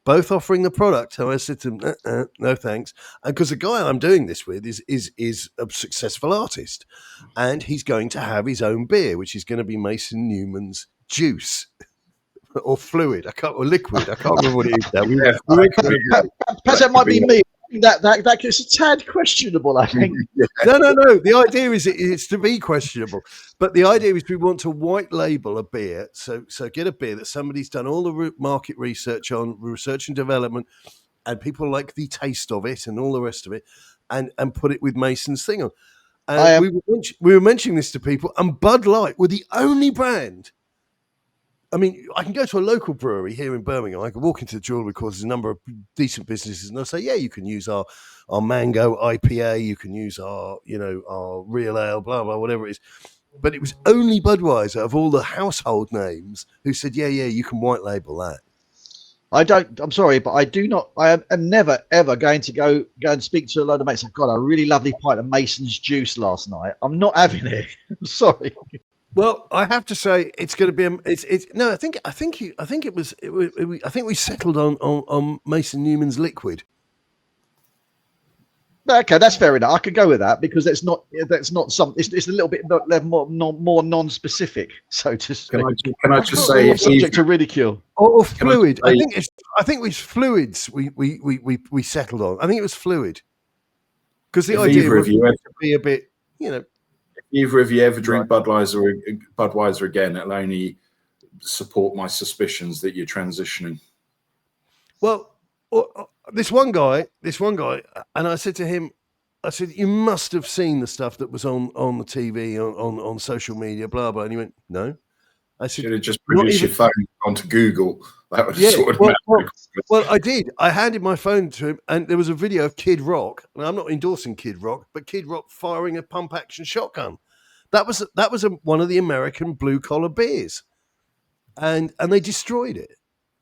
both offering the product. So I said to them, no thanks. And because the guy I'm doing this with is a successful artist, and he's going to have his own beer, which is going to be Mason Newman's Juice or Fluid. or Liquid. I can't remember what it is now. Perhaps that might be me. That it's a tad questionable, I think. No. The idea is it's to be questionable, but the idea is we want to white label a beer. So get a beer that somebody's done all the market research on, research and development, and people like the taste of it and all the rest of it, and put it with Mason's thing on. And we were mentioning this to people, and Bud Light were the only brand. I mean, I can go to a local brewery here in Birmingham. I can walk into the jewellery because there's a number of decent businesses, and they'll say, "Yeah, you can use our mango IPA. You can use our real ale, blah blah, whatever it is." But it was only Budweiser of all the household names who said, "Yeah, you can white label that." I'm sorry, but I do not. I am never ever going to go and speak to a load of mates. I've got a really lovely pint of Mason's Juice last night. I'm not having it. I'm sorry. Well, I have to say it's going to be. No, I think we settled on Mason Newman's Liquid. Okay, that's fair enough. I could go with that because that's not something. It's a little bit more non-specific, so to speak. Can I just say, subject to ridicule or fluid? I think it was fluids. We settled on. I think it was fluid because the idea was to be a bit, Either of you ever drink Budweiser again, it'll only support my suspicions that you're transitioning. Well, this one guy, and I said to him, you must have seen the stuff that was on the TV, on social media, blah, blah. And he went, no. I said, should have just produced your phone onto Google. That would have sorted it. Well, I did. I handed my phone to him, and there was a video of Kid Rock. And I'm not endorsing Kid Rock, but Kid Rock firing a pump action shotgun. That was one of the American blue collar beers, and they destroyed it,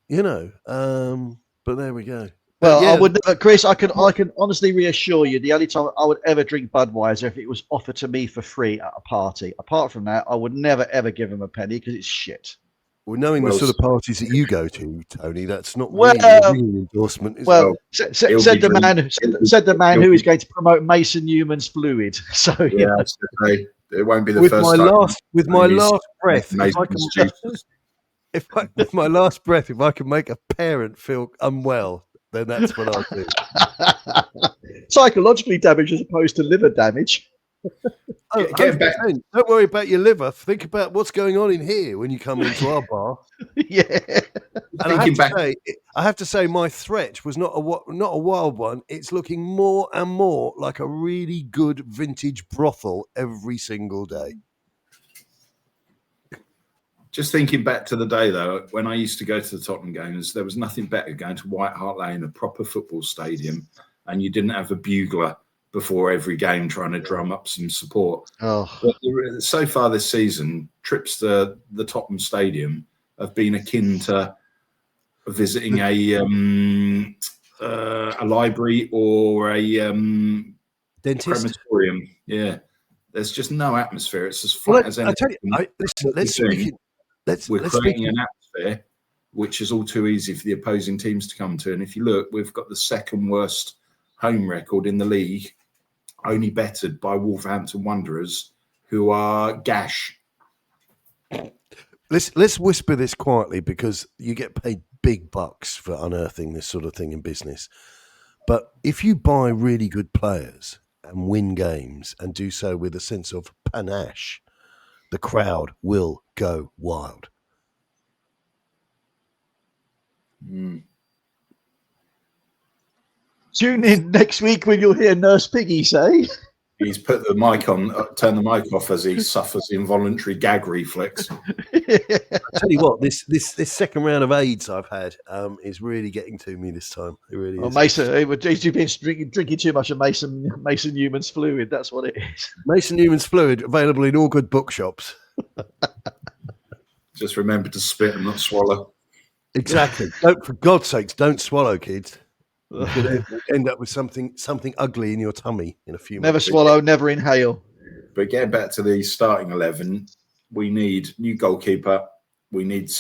But there we go. Well, yeah. I would, Chris. I can honestly reassure you, the only time I would ever drink Budweiser if it was offered to me for free at a party. Apart from that, I would never ever give them a penny because it's shit. Well, knowing the sort of parties that you go to, Tony, that's not really a real endorsement. Said the man who is going to promote Mason Newman's Fluid. So it won't be the first time. With my last breath, if I can make a parent feel unwell, then that's what I'll do. Psychologically damaged as opposed to liver damage. Get back. Don't worry about your liver. Think about what's going on in here when you come into our bar. Yeah. And I I have to say my threat was not a wild one. It's looking more and more like a really good vintage brothel every single day. Just thinking back to the day, though, when I used to go to the Tottenham games, there was nothing better going to White Hart Lane, a proper football stadium, and you didn't have a bugler before every game trying to drum up some support. Oh, But so far this season, trips to the Tottenham Stadium have been akin to visiting a library or a Dentist. crematorium. Yeah, there's just no atmosphere. It's as flat as anything. I tell you, We're let's creating speak. an atmosphere which is all too easy for the opposing teams to come to. And if you look, we've got the second worst home record in the league, only bettered by Wolverhampton Wanderers, who are gash. Let's whisper this quietly because you get paid big bucks for unearthing this sort of thing in business. But if you buy really good players and win games and do so with a sense of panache, the crowd will go wild. tune in next week when you'll hear Nurse Piggy say. He's put the mic on, turned the mic off as he suffers involuntary gag reflex. I tell you what, this second round of AIDS I've had is really getting to me this time. It really is. Mason, you've been drinking too much of Mason Newman's fluid. That's what it is. Mason Newman's fluid available in all good bookshops. Just remember to spit and not swallow. Exactly. For God's sakes, don't swallow, kids. You could end up with something ugly in your tummy in a few Never months. swallow, never inhale. But getting back to the starting 11, we need new goalkeeper. We need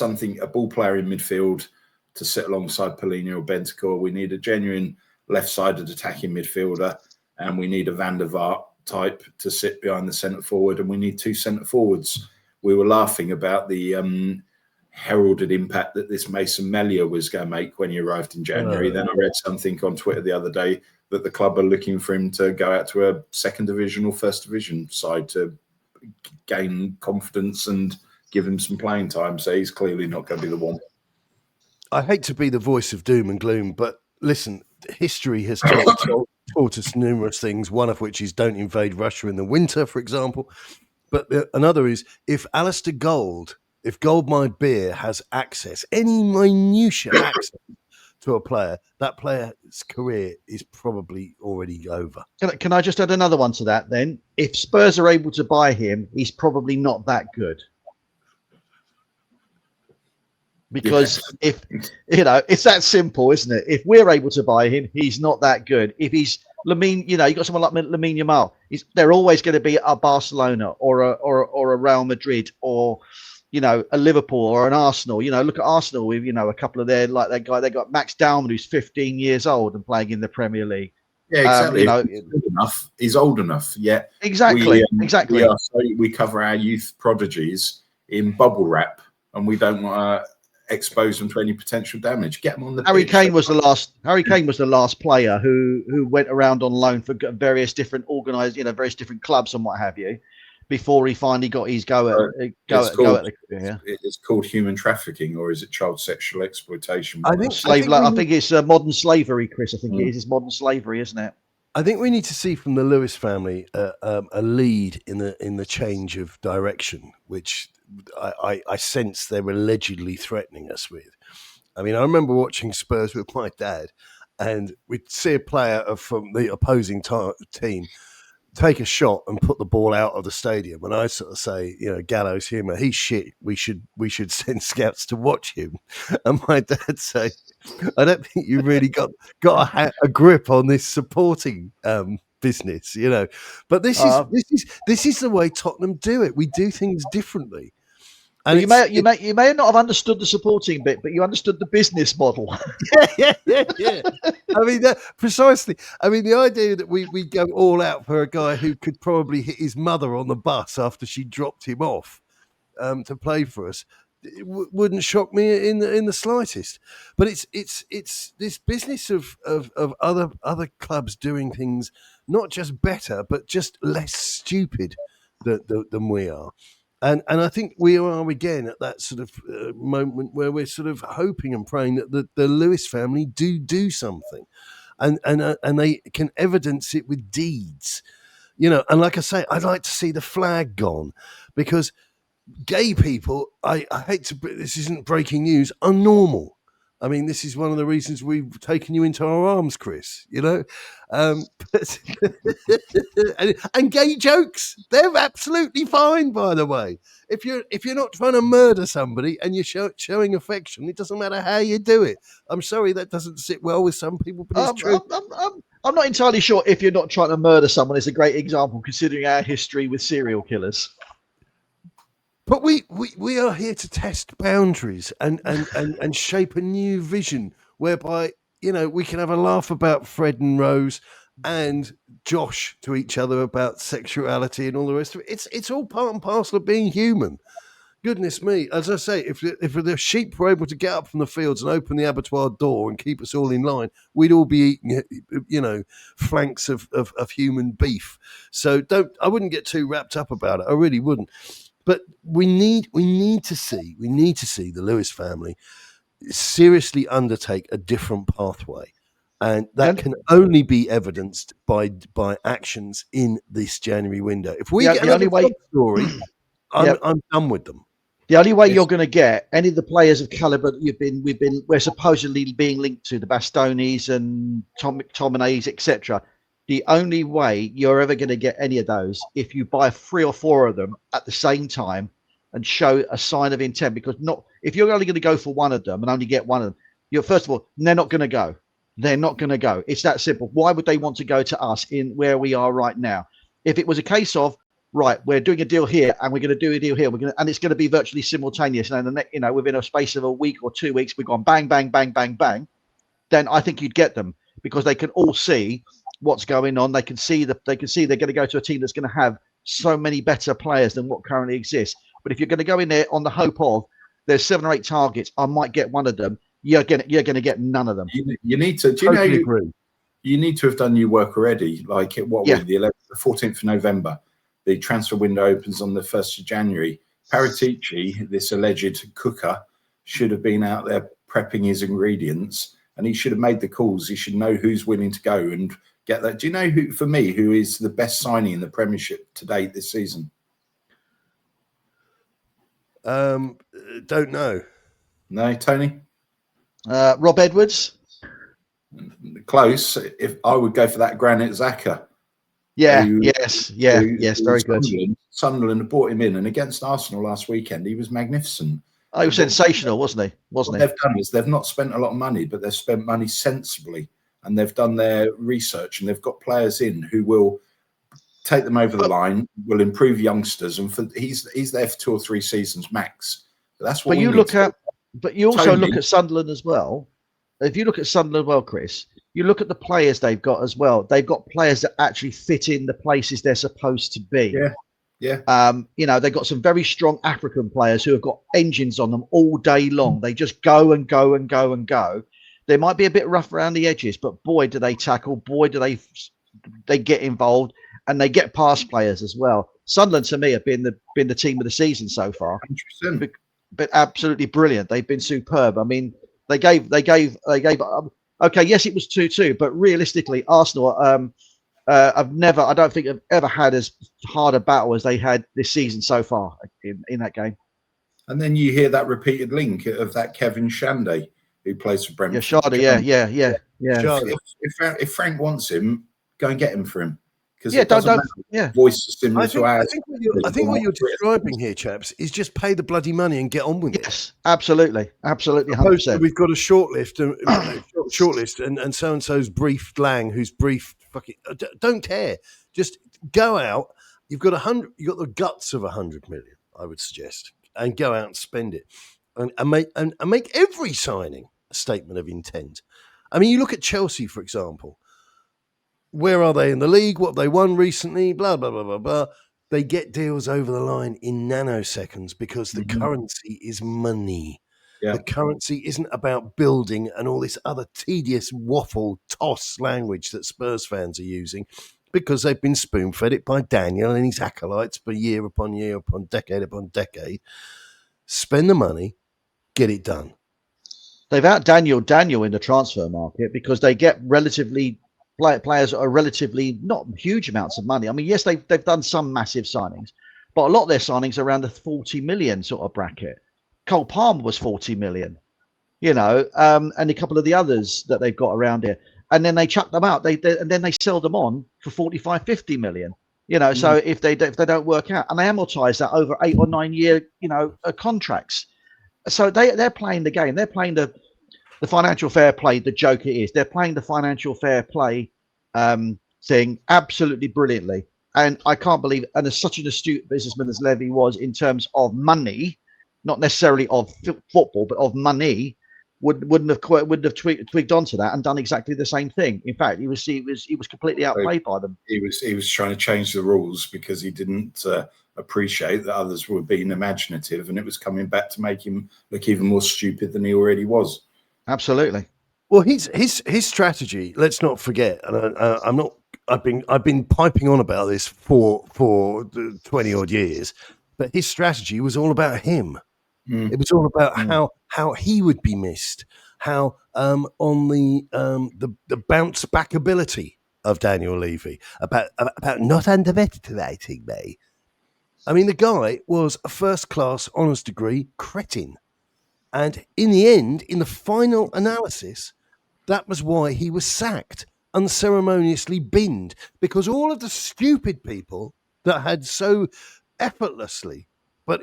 a ball player in midfield to sit alongside Polino or Bentancur. We need a genuine left-sided attacking midfielder, and we need a Van der Vaart type to sit behind the centre forward, and we need two centre forwards. We were laughing about the heralded impact that this Mason Melia was going to make when he arrived in January. Then I read something on Twitter the other day that the club are looking for him to go out to a second division or first division side to gain confidence and give him some playing time. So he's clearly not going to be the one. I hate to be the voice of doom and gloom, but listen, history has taught us numerous things, one of which is don't invade Russia in the winter, for example. But another is if Goldmine Beer has access, any minutiate access to a player, that player's career is probably already over. Can I just add another one to that then? If Spurs are able to buy him, he's probably not that good. Because if, it's that simple, isn't it? If we're able to buy him, he's not that good. If he's Lamine, you got someone like Lamine Yamal, they're always going to be a Barcelona or a Real Madrid or a Liverpool or an Arsenal. Look at Arsenal with, a couple of their, like that guy, they got Max Dalman, who's 15 years old and playing in the Premier League. Yeah, exactly. He's old enough. Yeah, exactly. We cover our youth prodigies in bubble wrap, and we don't want to expose them to any potential damage. Get them on the Harry pitch. Kane was the last player who went around on loan for various different various different clubs and what have you, before he finally got his go at It's called human trafficking, or is it child sexual exploitation? I think it's modern slavery, Chris. I think it is. It's modern slavery, isn't it? I think we need to see from the Lewis family a lead in the change of direction, which I sense they're allegedly threatening us with. I mean, I remember watching Spurs with my dad, and we'd see a player from the opposing team take a shot and put the ball out of the stadium, and I sort of say, gallows humour, he's shit. We should send scouts to watch him. And my dad say, I don't think you really got a grip on this supporting business, But this is the way Tottenham do it. We do things differently. And you may not have understood the supporting bit, but you understood the business model. Yeah. I mean, precisely. I mean, the idea that we go all out for a guy who could probably hit his mother on the bus after she dropped him off to play for us wouldn't shock me in the slightest. But it's this business of other clubs doing things not just better, but just less stupid than we are. And I think we are again at that sort of moment where we're sort of hoping and praying that the Lewis family do something, and they can evidence it with deeds, And like I say, I'd like to see the flag gone, because gay people, I hate to, this isn't breaking news, are normal. I mean, this is one of the reasons we've taken you into our arms, Chris. But and gay jokes, they're absolutely fine. By the way, if you're not trying to murder somebody and you're showing affection, it doesn't matter how you do it. I'm sorry, that doesn't sit well with some people, but it's true. I'm not entirely sure if you're not trying to murder someone is a great example, considering our history with serial killers. But we are here to test boundaries and shape a new vision whereby, we can have a laugh about Fred and Rose and Josh to each other about sexuality and all the rest of it. It's all part and parcel of being human. Goodness me. As I say, if the sheep were able to get up from the fields and open the abattoir door and keep us all in line, we'd all be eating, flanks of human beef. So I wouldn't get too wrapped up about it. I really wouldn't. But we need to see the Lewis family seriously undertake a different pathway, and that can only be evidenced by actions in this January window. If we get another story, I'm done with them. The only way you're going to get any of the players of caliber that we're supposedly being linked to, the Bastonis and McTominays, etc. The only way you're ever going to get any of those if you buy 3 or 4 of them at the same time and show a sign of intent. Because if you're only going to go for one of them and only get one of them, first of all, they're not going to go. They're not going to go. It's that simple. Why would they want to go to us in where we are right now? If it was a case of, right, we're doing a deal here and we're going to do a deal here, and it's going to be virtually simultaneous, and within a space of a week or 2 weeks, we've gone bang, bang, bang, bang, bang, then I think you'd get them, because they can all see what's going on. They can see they're going to go to a team that's going to have so many better players than what currently exists. But if you're going to go in there on the hope of there's 7 or 8 targets, I might get one of them, you're going to get none of them. You need to. You need to have done your work already. Like the 14th of November, the transfer window opens on the 1st of January. Paratici, this alleged cooker, should have been out there prepping his ingredients, and he should have made the calls. He should know who's willing to go and get that. Do you know who is the best signing in the Premiership to date this season? Don't know. No, Tony? Rob Edwards? Close. If I would go for that Granit Xhaka. Yes, very good. Sunderland have brought him in, and against Arsenal last weekend, he was magnificent. Oh, he was sensational, wasn't he? What they've done is they've not spent a lot of money, but they've spent money sensibly, and they've done their research, and they've got players in who will take them over the line, will improve youngsters, and he's there for 2 or 3 seasons max. But that's what. But you also look at Sunderland as well. If you look at Sunderland, well, Chris, you look at the players they've got as well. They've got players that actually fit in the places they're supposed to be. Yeah. They've got some very strong African players who have got engines on them all day long. They just go and go and go and go. They might be a bit rough around the edges, but boy, do they tackle. Boy, do they get involved, and they get past players as well. Sunderland, to me, have been the team of the season so far. 100%. But absolutely brilliant. They've been superb. I mean, they gave. Okay, yes, it was 2-2, but realistically, Arsenal, I don't think I've ever had as hard a battle as they had this season so far in that game. And then you hear that repeated link of that Kevin Shandé who plays for Brentford. Yeah, Shardy, yeah. If Frank wants him, go and get him for him. Voice is similar to ours. I think what you're describing here, chaps, is just pay the bloody money and get on with it. Yes, absolutely, 100%. We've got a shortlist, and so and so's briefed Lang, who's briefed. Don't care. Just go out. You've got 100. You've got the guts of 100 million. I would suggest, and go out and spend it, and make every signing a statement of intent. I mean, you look at Chelsea, for example. Where are they in the league? What have they won recently? Blah, blah, blah, blah, blah. They get deals over the line in nanoseconds because the currency is money. Yeah. The currency isn't about building and all this other tedious waffle toss language that Spurs fans are using, because they've been spoon-fed it by Daniel and his acolytes for year upon decade upon decade. Spend the money, get it done. They've out Daniel in the transfer market because they get relatively players that are relatively not huge amounts of money. I mean, yes, they've done some massive signings, but a lot of their signings are around the 40 million sort of bracket. Cole Palmer was 40 million, and a couple of the others that they've got around here. And then they chuck them out. And then they sell them on for 45, 50 million. So if they don't work out, and they amortize that over 8 or 9 year, contracts. So they're playing the game. They're playing the financial fair play. The joke it is. They're playing the financial fair play thing absolutely brilliantly. And I can't believe. And as such an astute businessman as Levy was in terms of money, not necessarily of football, but of money, wouldn't have twigged onto that and done exactly the same thing. In fact, he was completely outplayed by them. He was trying to change the rules because he didn't appreciate that others were being imaginative, and it was coming back to make him look even more stupid than he already was. Absolutely. Well, his strategy. Let's not forget, and I've been piping on about this for 20 odd years, but his strategy was all about him. It was all about how he would be missed, how on the bounce back ability of Daniel Levy, about not underestimating me. I mean, the guy was a first class honours degree cretin, and in the end, in the final analysis, that was why he was sacked, unceremoniously binned, because all of the stupid people that had so effortlessly but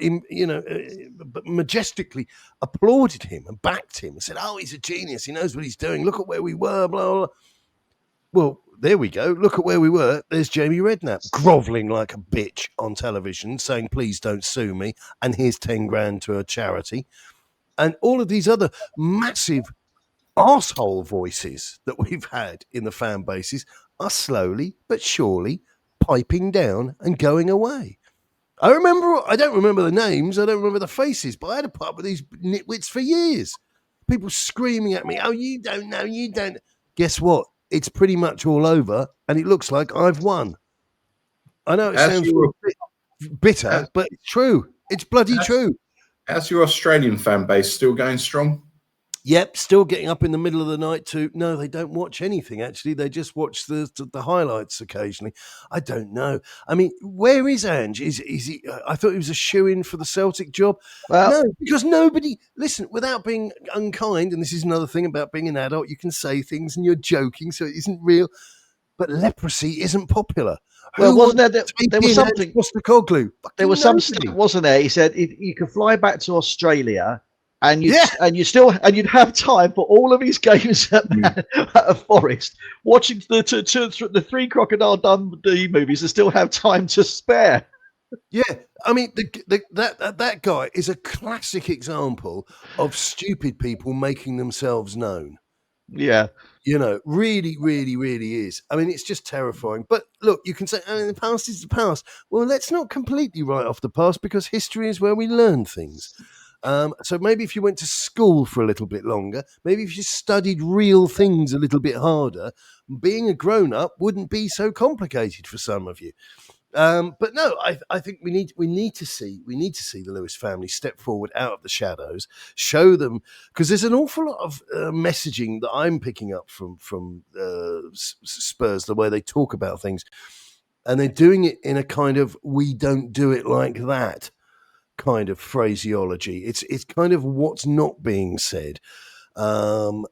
majestically applauded him and backed him and said, "Oh, he's a genius. He knows what he's doing. Look at where we were." Blah blah. Well, there we go. Look at where we were. There's Jamie Redknapp grovelling like a bitch on television, saying, "Please don't sue me." And here's 10 grand to a charity. And all of these other massive arsehole voices that we've had in the fan bases are slowly but surely piping down and going away. I don't remember the names, I don't remember the faces, but I had a pub with these nitwits for years. People screaming at me, "Oh, you don't know, you don't." Guess what? It's pretty much all over, and it looks like I've won. I know it sounds a bit bitter, but it's true. It's bloody true. How's your Australian fan base still going strong? Yep, still getting up in the middle of the night to. No, they don't watch anything, actually. They just watch the highlights occasionally. I don't know. I mean, where is Ange? Is he? I thought he was a shoo-in for the Celtic job. Well, no, because nobody. Listen, without being unkind, and this is another thing about being an adult, you can say things and you're joking, so it isn't real. But leprosy isn't popular. Well, wasn't there was something. There was some stuff, wasn't there? He said you could fly back to Australia. And you'd have time for all of his games at a Forest, watching the 3 Crocodile Dundee movies, and still have time to spare. Yeah, I mean that guy is a classic example of stupid people making themselves known. Yeah, really, really, really is. I mean, it's just terrifying. But look, you can say, the past is the past. Well, let's not completely write off the past, because history is where we learn things. So maybe if you went to school for a little bit longer, maybe if you studied real things a little bit harder, being a grown-up wouldn't be so complicated for some of you. But no, I think we need to see the Lewis family step forward out of the shadows, show them, because there's an awful lot of messaging that I'm picking up from Spurs, the way they talk about things, and they're doing it in a kind of "we don't do it like that" kind of phraseology. It's kind of what's not being said. And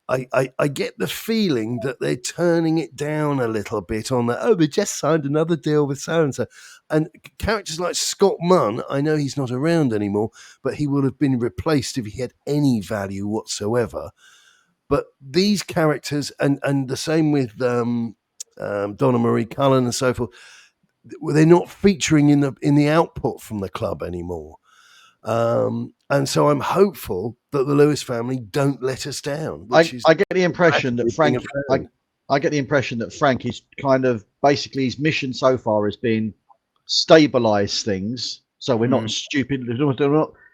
I get the feeling that they're turning it down a little bit on that. Oh, they just signed another deal with so-and-so. And characters like Scott Munn, I know he's not around anymore, but he would have been replaced if he had any value whatsoever. But these characters, and the same with Donna Marie Cullen and so forth, they're not featuring in the output from the club anymore. And so I'm hopeful that the Lewis family don't let us down. I get the impression that Frank. I get the impression that Frank is kind of basically his mission so far has been stabilize things, so we're not stupid.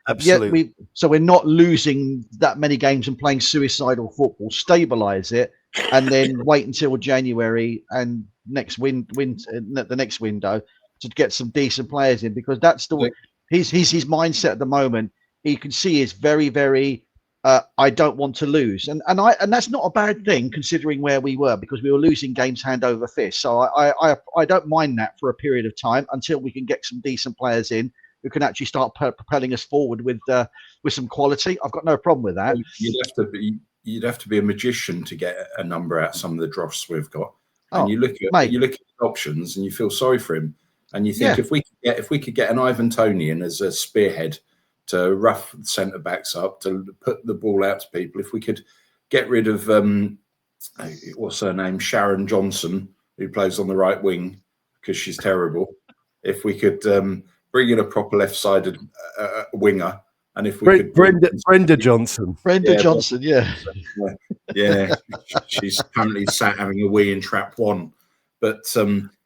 Absolutely. So we're not losing that many games and playing suicidal football. Stabilize it, and then wait until January and the next window to get some decent players in, because that's his mindset at the moment. You can see is very, very I don't want to lose, and that's not a bad thing considering where we were, because we were losing games hand over fist. So I don't mind that for a period of time until we can get some decent players in who can actually start propelling us forward with some quality. I've got no problem with that. You'd have to be a magician to get a number out of some of the dross we've got. And Oh, you look at the options and you feel sorry for him. And you think if we could get an Ivan Toney in as a spearhead to rough centre backs up, to put the ball out to people, if we could get rid of what's her name, Sharon Johnson, who plays on the right wing because she's terrible. If we could bring in a proper left-sided winger. And if we could Brenda Johnson. Johnson, yeah. She's currently sat having a wee in trap one. But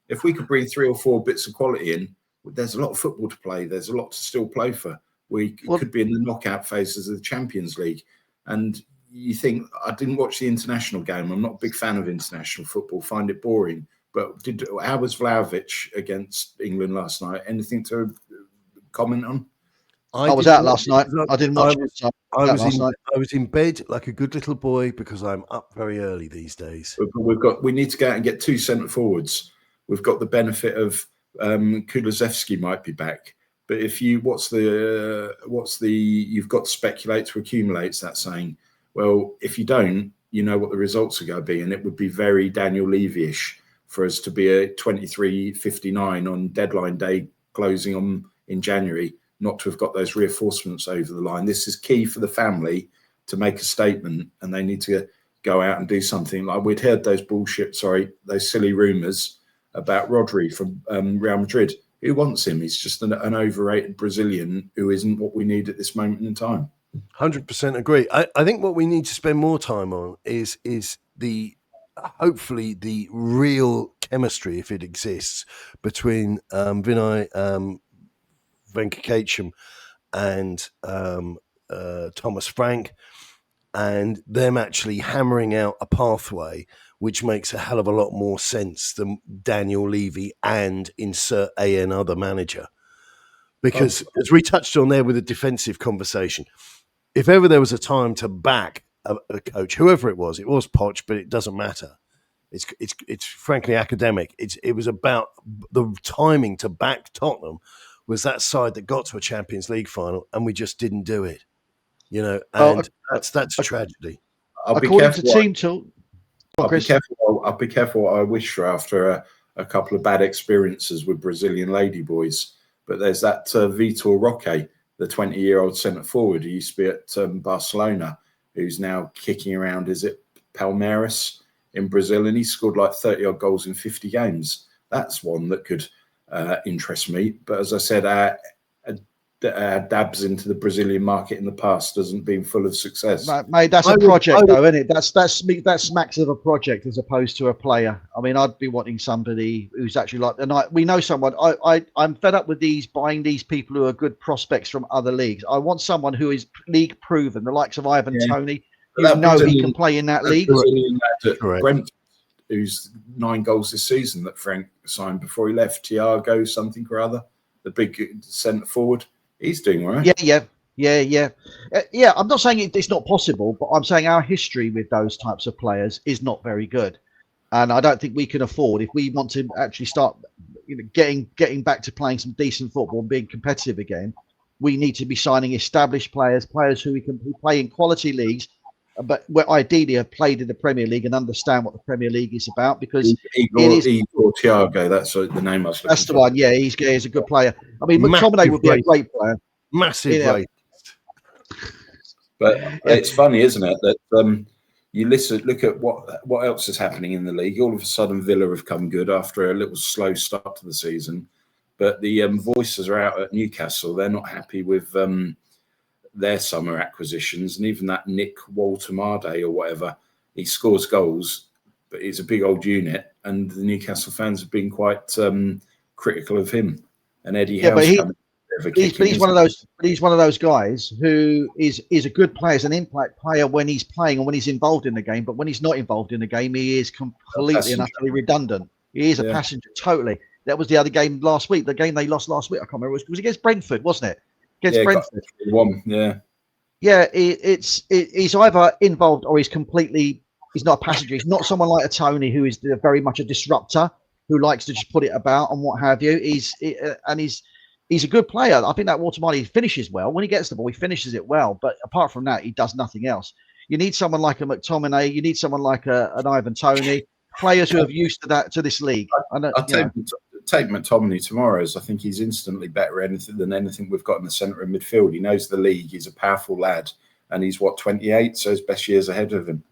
if we could bring 3 or 4 bits of quality in, there's a lot of football to play. There's a lot to still play for. We could be in the knockout phases of the Champions League. And you think, I didn't watch the international game. I'm not a big fan of international football, find it boring. But how was Vlahovic against England last night? Anything to comment on? I was out last night. I didn't watch it. I was in bed like a good little boy because I'm up very early these days. We need to go out and get 2 centre forwards. We've got the benefit of Kulusevski might be back, but if you've got to speculate to accumulate. That saying, well, if you don't, you know what the results are going to be, and it would be very Daniel Levy-ish for us to be a 23.59 on deadline day closing in January. Not to have got those reinforcements over the line. This is key for the family to make a statement, and they need to go out and do something. Like we'd heard those silly rumours about Rodri from Real Madrid. Who wants him? He's just an overrated Brazilian who isn't what we need at this moment in time. 100% agree. I think what we need to spend more time on is hopefully the real chemistry, if it exists, between Vinay Venkakacham and Thomas Frank, and them actually hammering out a pathway which makes a hell of a lot more sense than Daniel Levy and insert another manager. Because as we touched on there with the defensive conversation, if ever there was a time to back a coach, whoever it was Poch, but it doesn't matter. It's frankly academic. It was about the timing to back Tottenham was that side that got to a Champions League final, and we just didn't do it. And that's a tragedy. I'll be careful what I wish for after a couple of bad experiences with Brazilian ladyboys. But there's that Vitor Roque, the 20-year-old centre forward who used to be at Barcelona, who's now kicking around, is it Palmeiras in Brazil, and he scored like 30-odd goals in 50 games. That's one that could interest me. But as I said, dabs into the Brazilian market in the past hasn't been full of success. Mate, that's a project, though, isn't it? That smacks of a project as opposed to a player. I mean, I'd be wanting somebody who's actually like, and we know someone. I'm fed up with buying these people who are good prospects from other leagues. I want someone who is league proven, the likes of Ivan Toney. You know he can play in that league. Brentford, who's 9 goals this season that Frank signed before he left. Thiago something or other, the big centre forward. He's doing all right. Yeah. I'm not saying it's not possible, but I'm saying our history with those types of players is not very good, and I don't think we can afford, if we want to actually start, getting back to playing some decent football and being competitive again. We need to be signing established players who can play in quality leagues, but ideally have played in the Premier League and understand what the Premier League is about. Because Igor Thiago, that's the name I was looking for. That's the one. Yeah, he's a good player. I mean, McTominay would be a great player. Massive rate. But it's funny, isn't it, that you look at what else is happening in the league. All of a sudden, Villa have come good after a little slow start to the season. But the voices are out at Newcastle. They're not happy with their summer acquisitions, and even that Nick Walter-Marde or whatever, he scores goals, but he's a big old unit, and the Newcastle fans have been quite critical of him. And Eddie Howe's coming. he's one of those. He's one of those guys who is a good player, is an impact player when he's playing and when he's involved in the game. But when he's not involved in the game, he is completely and utterly redundant. He is a passenger, totally. That was the other game last week. The game they lost last week, I can't remember. It was against Brentford, wasn't it? Against Brentford. Yeah. He's either involved or he's not a passenger. He's not someone like a Tony who is very much a disruptor, who likes to just put it about and what have you. He's a good player. I think that Watermani finishes well. When he gets the ball, he finishes it well. But apart from that, he does nothing else. You need someone like a McTominay. You need someone like an Ivan Toney. Players who have used to this league. I'll take McTominay tomorrow, as I think he's instantly better than anything we've got in the centre of midfield. He knows the league. He's a powerful lad, and he's 28, so his best years ahead of him.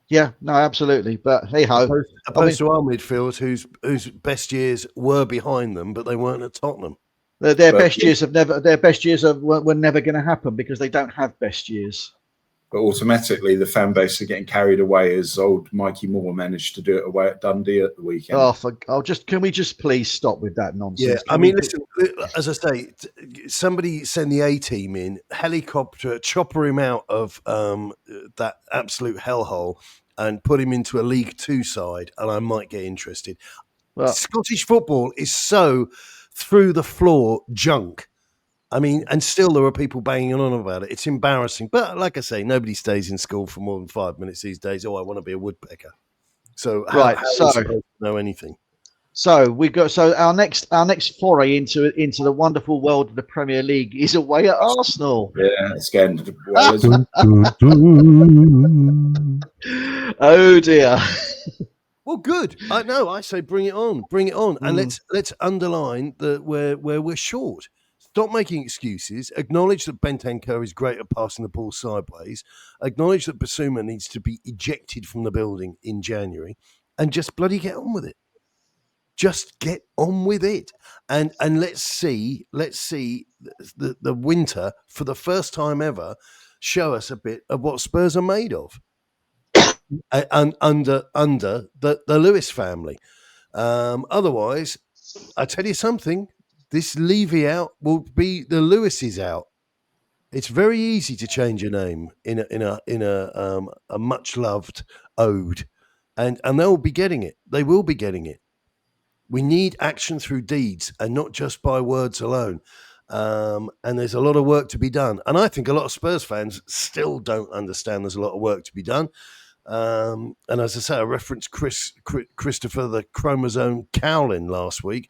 Yeah, no, absolutely. But hey ho, opposed to our midfield, whose best years were behind them, but they weren't at Tottenham. Their best years were never going to happen because they don't have best years. But automatically, the fan base are getting carried away as old Mikey Moore managed to do it away at Dundee at the weekend. Can we just please stop with that nonsense? Yeah, listen, as I say, somebody send the A-team in, helicopter, chopper him out of that absolute hellhole and put him into a League Two side, and I might get interested. Well, Scottish football is so through the floor junk. And still there are people banging on about it. It's embarrassing. But like I say, nobody stays in school for more than 5 minutes these days. Oh, I want to be a woodpecker. So how are you supposed to know anything? So our next foray into the wonderful world of the Premier League is away at Arsenal. Yeah, it's getting oh dear. Well, good. I say bring it on, and let's underline that where we're short. Stop making excuses. Acknowledge that Bentancur is great at passing the ball sideways. Acknowledge that Basuma needs to be ejected from the building in January, and just bloody get on with it. Just get on with it, and let's see the winter for the first time ever show us a bit of what Spurs are made of, and under the Lewis family. Otherwise, I tell you something. This Levy out will be the Lewis's out. It's very easy to change a name in a much loved ode, and they'll be getting it. They will be getting it. We need action through deeds and not just by words alone. And there's a lot of work to be done. And I think a lot of Spurs fans still don't understand there's a lot of work to be done. And as I say, I referenced Christopher the Chromosome Cowlin last week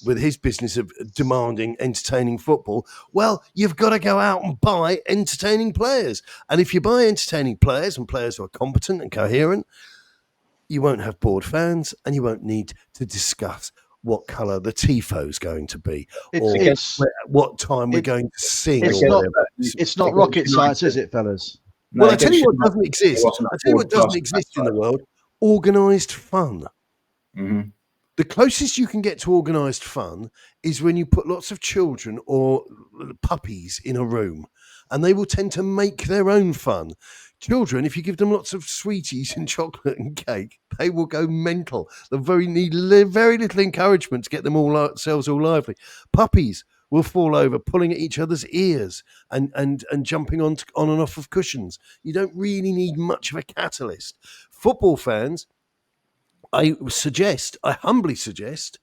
with his business of demanding entertaining football. Well, you've got to go out and buy entertaining players. And if you buy entertaining players and players who are competent and coherent, you won't have bored fans and you won't need to discuss what colour the tifo's going to be what time we're going to sing. It's not rocket science, is it, fellas? Well, I tell you what doesn't exist. I tell you what doesn't exist in the world. Organised fun. Mm-hmm. The closest you can get to organised fun is when you put lots of children or puppies in a room, and they will tend to make their own fun. Children, if you give them lots of sweeties and chocolate and cake, they will go mental. They need very little encouragement to get themselves all lively. Puppies will fall over, pulling at each other's ears and jumping on and off of cushions. You don't really need much of a catalyst. Football fans, I humbly suggest,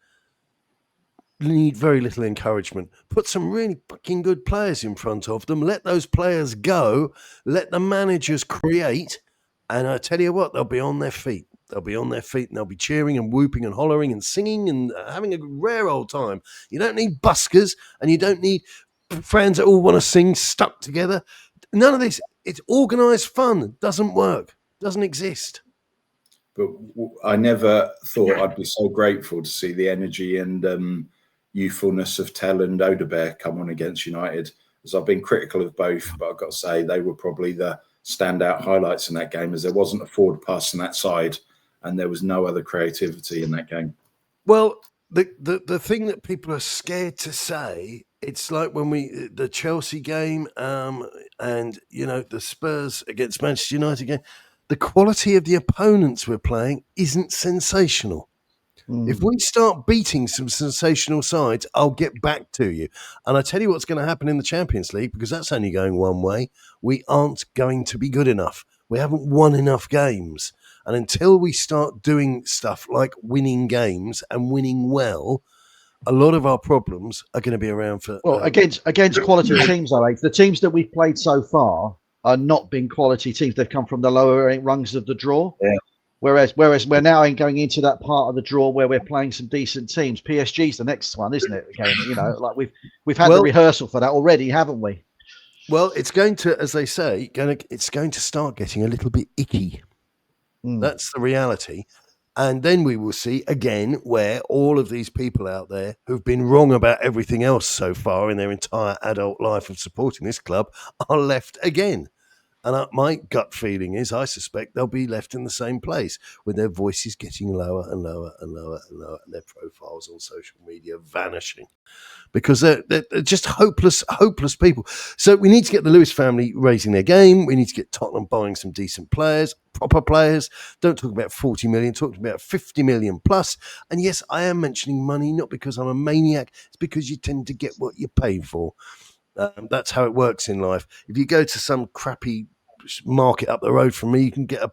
need very little encouragement. Put some really fucking good players in front of them. Let those players go. Let the managers create. And I tell you what, they'll be on their feet. They'll be on their feet and they'll be cheering and whooping and hollering and singing and having a rare old time. You don't need buskers and you don't need fans that all want to sing stuck together. None of this. It's organised fun. Doesn't work. Doesn't exist. But I never thought I'd be so grateful to see the energy and youthfulness of Tell and Odebear come on against United, as I've been critical of both, but I've got to say they were probably the standout highlights in that game, as there wasn't a forward pass on that side and there was no other creativity in that game. Well, the thing that people are scared to say, it's like when the Chelsea game and the Spurs against Manchester United game, the quality of the opponents we're playing isn't sensational. If we start beating some sensational sides, I'll get back to you. And I tell you what's going to happen in the Champions League, because that's only going one way. We aren't going to be good enough. We haven't won enough games. And until we start doing stuff like winning games and winning well, a lot of our problems are going to be around for... Well, against quality teams, Alex, the teams that we've played so far are not been quality teams. They've come from the lower rungs of the draw. Yeah. Whereas we're now going into that part of the draw where we're playing some decent teams. PSG's the next one, isn't it? Again, you know, like we've had the rehearsal for that already, haven't we? Well, it's going to, as they say, it's going to start getting a little bit icky. That's the reality. And then we will see again where all of these people out there who've been wrong about everything else so far in their entire adult life of supporting this club are left again. And my gut feeling is I suspect they'll be left in the same place with their voices getting lower and lower and lower and lower and their profiles on social media vanishing because they're just hopeless people. So we need to get the Lewis family raising their game. We need to get Tottenham buying some decent players, proper players. Don't talk about 40 million, talk about 50 million plus. And yes, I am mentioning money, not because I'm a maniac. It's because you tend to get what you pay for. That's how it works in life. If you go to some crappy market up the road from me, you can get a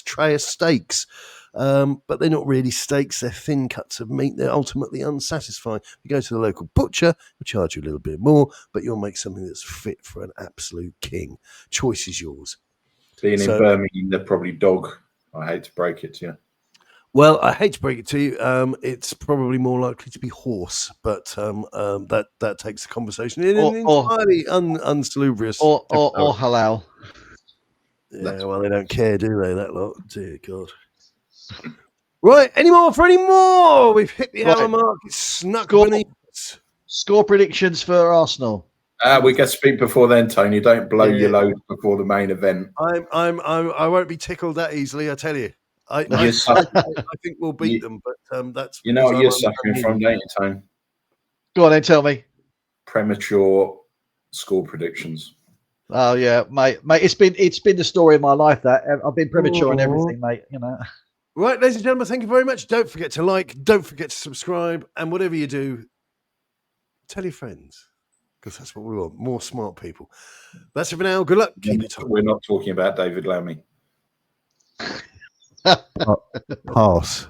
tray of steaks. But they're not really steaks. They're thin cuts of meat. They're ultimately unsatisfying. If you go to the local butcher, he'll charge you a little bit more, but you'll make something that's fit for an absolute king. Choice is yours. Being in Birmingham, they're probably dog. I hate to break it to you. Well, I hate to break it to you. It's probably more likely to be horse, but that takes the conversation in an entirely unsalubrious or halal. Yeah, well, they don't care, do they? That lot, dear God. Right, any more? We've hit the hour mark. It's snuck beneath. Score predictions for Arsenal. We get to speak before then, Tony. Don't blow your load before the main event. I won't be tickled that easily. I tell you. I think we'll beat them, but that's what you're suffering from, don't you, Tony? Go on then, tell me. Premature score predictions. Oh yeah, mate. It's been the story of my life that I've been premature on everything, mate. You know. Right, ladies and gentlemen, thank you very much. Don't forget to like, don't forget to subscribe, and whatever you do, tell your friends, because that's what we want. More smart people. That's it for now. Good luck. Keep it up. We're not talking about David Lammy. Pass.